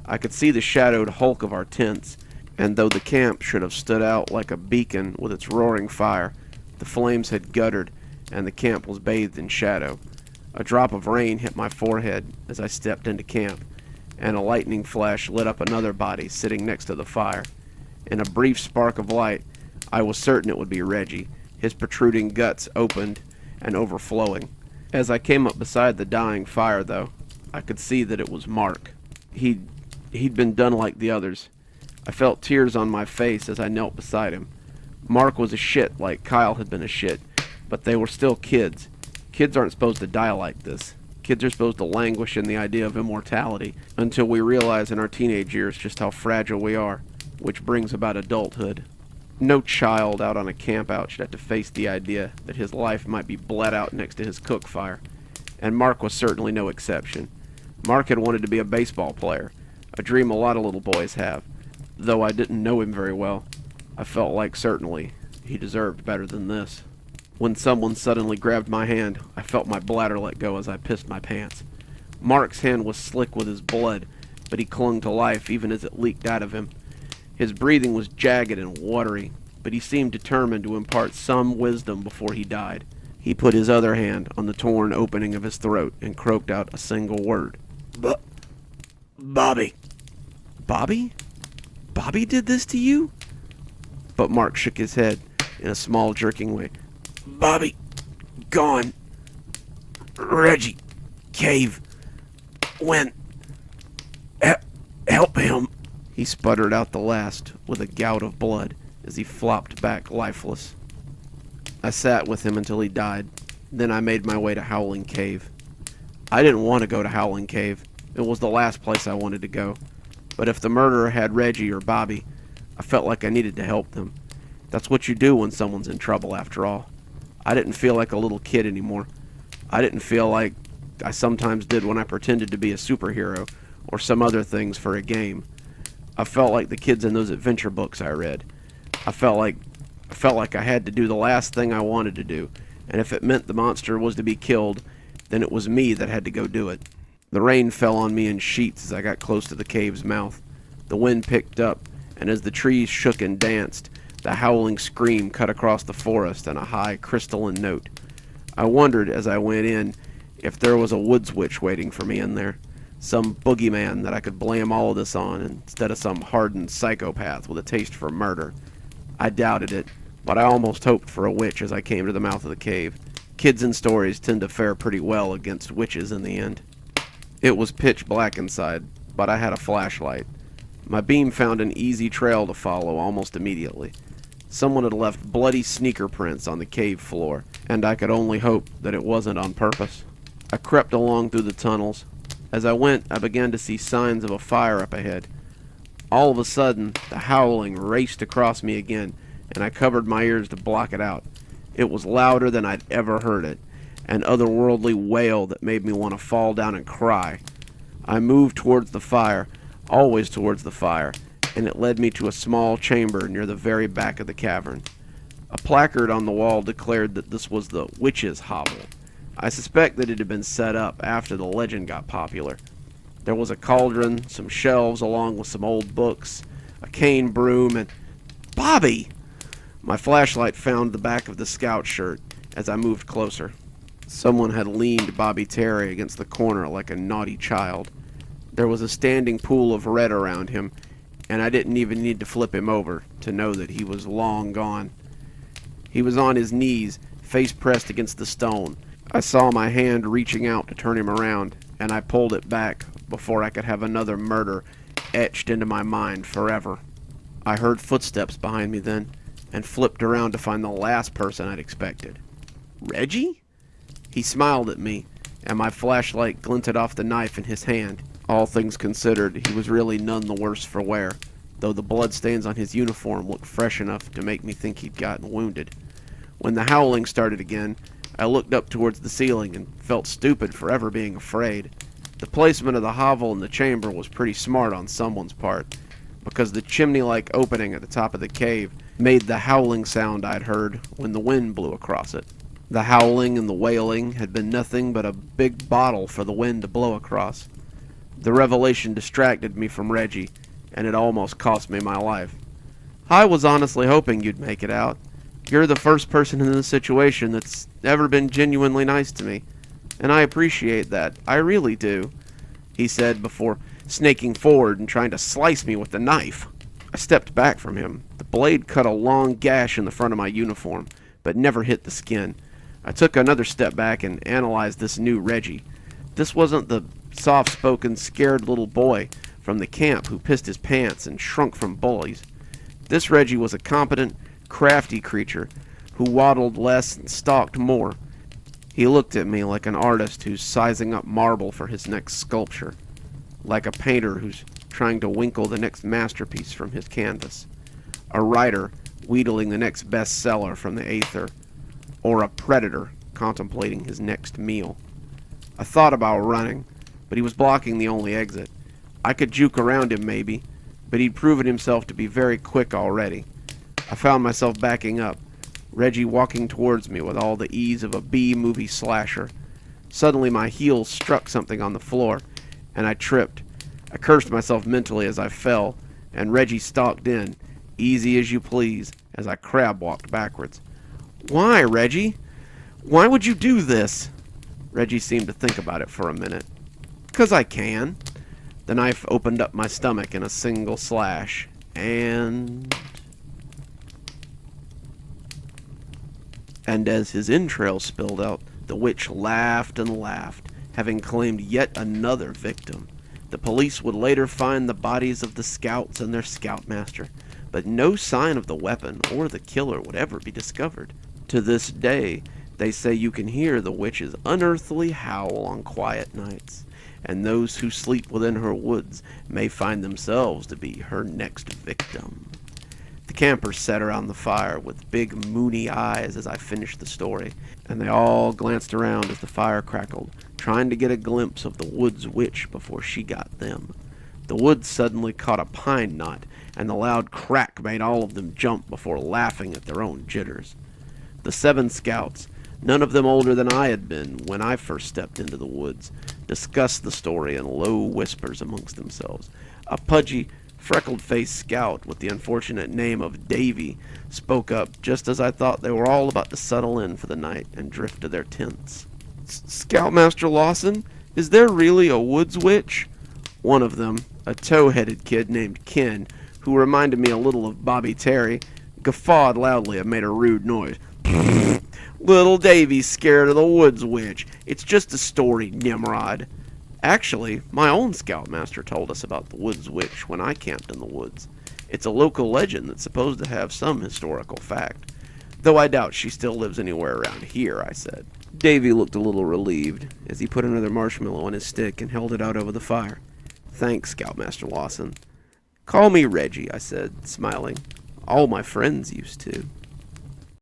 I could see the shadowed hulk of our tents, and though the camp should have stood out like a beacon with its roaring fire, the flames had guttered, and the camp was bathed in shadow. A drop of rain hit my forehead as I stepped into camp, and a lightning flash lit up another body sitting next to the fire. In a brief spark of light, I was certain it would be Reggie, his protruding guts opened and overflowing. As I came up beside the dying fire, though, I could see that it was Mark. He'd been done like the others. I felt tears on my face as I knelt beside him. Mark was a shit like Kyle had been a shit, but they were still kids. Kids aren't supposed to die like this. Kids are supposed to languish in the idea of immortality until we realize in our teenage years just how fragile we are, which brings about adulthood. No child out on a campout should have to face the idea that his life might be bled out next to his cook fire, and Mark was certainly no exception. Mark had wanted to be a baseball player, a dream a lot of little boys have. Though I didn't know him very well, I felt like certainly He deserved better than this. When someone suddenly grabbed my hand, I felt my bladder let go as I pissed my pants. Mark's hand was slick with his blood, but he clung to life even as it leaked out of him. His breathing was jagged and watery, but he seemed determined to impart some wisdom before he died. He put his other hand on the torn opening of his throat and croaked out a single word. Bobby. Bobby? Bobby did this to you? But Mark shook his head in a small, jerking way. Bobby, gone. Reggie, cave, went. Help him. He sputtered out the last with a gout of blood as he flopped back lifeless. I sat with him until he died. Then I made my way to Howling Cave. I didn't want to go to Howling Cave. It was the last place I wanted to go. But if the murderer had Reggie or Bobby, I felt like I needed to help them. That's what you do when someone's in trouble, after all. I didn't feel like a little kid anymore. I didn't feel like I sometimes did when I pretended to be a superhero or some other things for a game. I felt like the kids in those adventure books I read. I felt like I had to do the last thing I wanted to do, and if it meant the monster was to be killed, then it was me that had to go do it. The rain fell on me in sheets as I got close to the cave's mouth. The wind picked up, and as the trees shook and danced, the howling scream cut across the forest in a high, crystalline note. I wondered as I went in if there was a woods witch waiting for me in there, some boogeyman that I could blame all of this on instead of some hardened psychopath with a taste for murder. I doubted it, but I almost hoped for a witch as I came to the mouth of the cave. Kids in stories tend to fare pretty well against witches in the end. It was pitch black inside, but I had a flashlight. My beam found an easy trail to follow almost immediately. Someone had left bloody sneaker prints on the cave floor, and I could only hope that it wasn't on purpose. I crept along through the tunnels. As I went, I began to see signs of a fire up ahead. All of a sudden, the howling raced across me again, and I covered my ears to block it out. It was louder than I'd ever heard it, an otherworldly wail that made me want to fall down and cry. I moved towards the fire, always towards the fire, and it led me to a small chamber near the very back of the cavern. A placard on the wall declared that this was the witch's hovel. I suspect that it had been set up after the legend got popular. There was a cauldron, some shelves along with some old books, a cane broom, and... Bobby! My flashlight found the back of the scout shirt as I moved closer. Someone had leaned Bobby Terry against the corner like a naughty child. There was a standing pool of red around him, and I didn't even need to flip him over to know that he was long gone. He was on his knees, face pressed against the stone. I saw my hand reaching out to turn him around, and I pulled it back before I could have another murder etched into my mind forever. I heard footsteps behind me then, and flipped around to find the last person I'd expected. Reggie? He smiled at me, and my flashlight glinted off the knife in his hand. All things considered, he was really none the worse for wear, though the bloodstains on his uniform looked fresh enough to make me think he'd gotten wounded. When the howling started again, I looked up towards the ceiling and felt stupid for ever being afraid. The placement of the hovel in the chamber was pretty smart on someone's part, because the chimney-like opening at the top of the cave made the howling sound I'd heard when the wind blew across it. The howling and the wailing had been nothing but a big bottle for the wind to blow across. The revelation distracted me from Reggie, and it almost cost me my life. I was honestly hoping you'd make it out. You're the first person in this situation that's ever been genuinely nice to me, and I appreciate that. I really do, he said before snaking forward and trying to slice me with the knife. I stepped back from him. The blade cut a long gash in the front of my uniform, but never hit the skin. I took another step back and analyzed this new Reggie. This wasn't the soft-spoken, scared little boy from the camp who pissed his pants and shrunk from bullies. This Reggie was a competent, crafty creature who waddled less and stalked more. He looked at me like an artist who's sizing up marble for his next sculpture, like a painter who's trying to winkle the next masterpiece from his canvas, a writer wheedling the next bestseller from the aether, or a predator contemplating his next meal. I thought about running, but he was blocking the only exit. I could juke around him maybe, but he'd proven himself to be very quick already. I found myself backing up, Reggie walking towards me with all the ease of a B-movie slasher. Suddenly my heels struck something on the floor, and I tripped. I cursed myself mentally as I fell, and Reggie stalked in, easy as you please, as I crab-walked backwards. "Why, Reggie? Why would you do this?" Reggie seemed to think about it for a minute. "'Cause I can." The knife opened up my stomach in a single slash, and as his entrails spilled out, the witch laughed and laughed, having claimed yet another victim. The police would later find the bodies of the scouts and their scoutmaster, but no sign of the weapon or the killer would ever be discovered. To this day, they say you can hear the witch's unearthly howl on quiet nights, and those who sleep within her woods may find themselves to be her next victim. The campers sat around the fire with big moony eyes as I finished the story, and they all glanced around as the fire crackled, trying to get a glimpse of the woods witch before she got them. The woods suddenly caught a pine knot, and the loud crack made all of them jump before laughing at their own jitters. The 7 scouts, none of them older than I had been when I first stepped into the woods, discussed the story in low whispers amongst themselves. A pudgy, freckled-faced scout with the unfortunate name of Davy spoke up just as I thought they were all about to settle in for the night and drift to their tents. "Scoutmaster Lawson, is there really a woods witch?" One of them, a tow-headed kid named Ken, who reminded me a little of Bobby Terry, guffawed loudly and made a rude noise. "Little Davy's scared of the woods witch. It's just a story, Nimrod." Actually, my own scoutmaster told us about the woods witch when I camped in the woods. It's a local legend that's supposed to have some historical fact. Though I doubt she still lives anywhere around here, I said. Davy looked a little relieved as he put another marshmallow on his stick and held it out over the fire. "Thanks, Scoutmaster Lawson." "Call me Reggie," I said, smiling. "All my friends used to."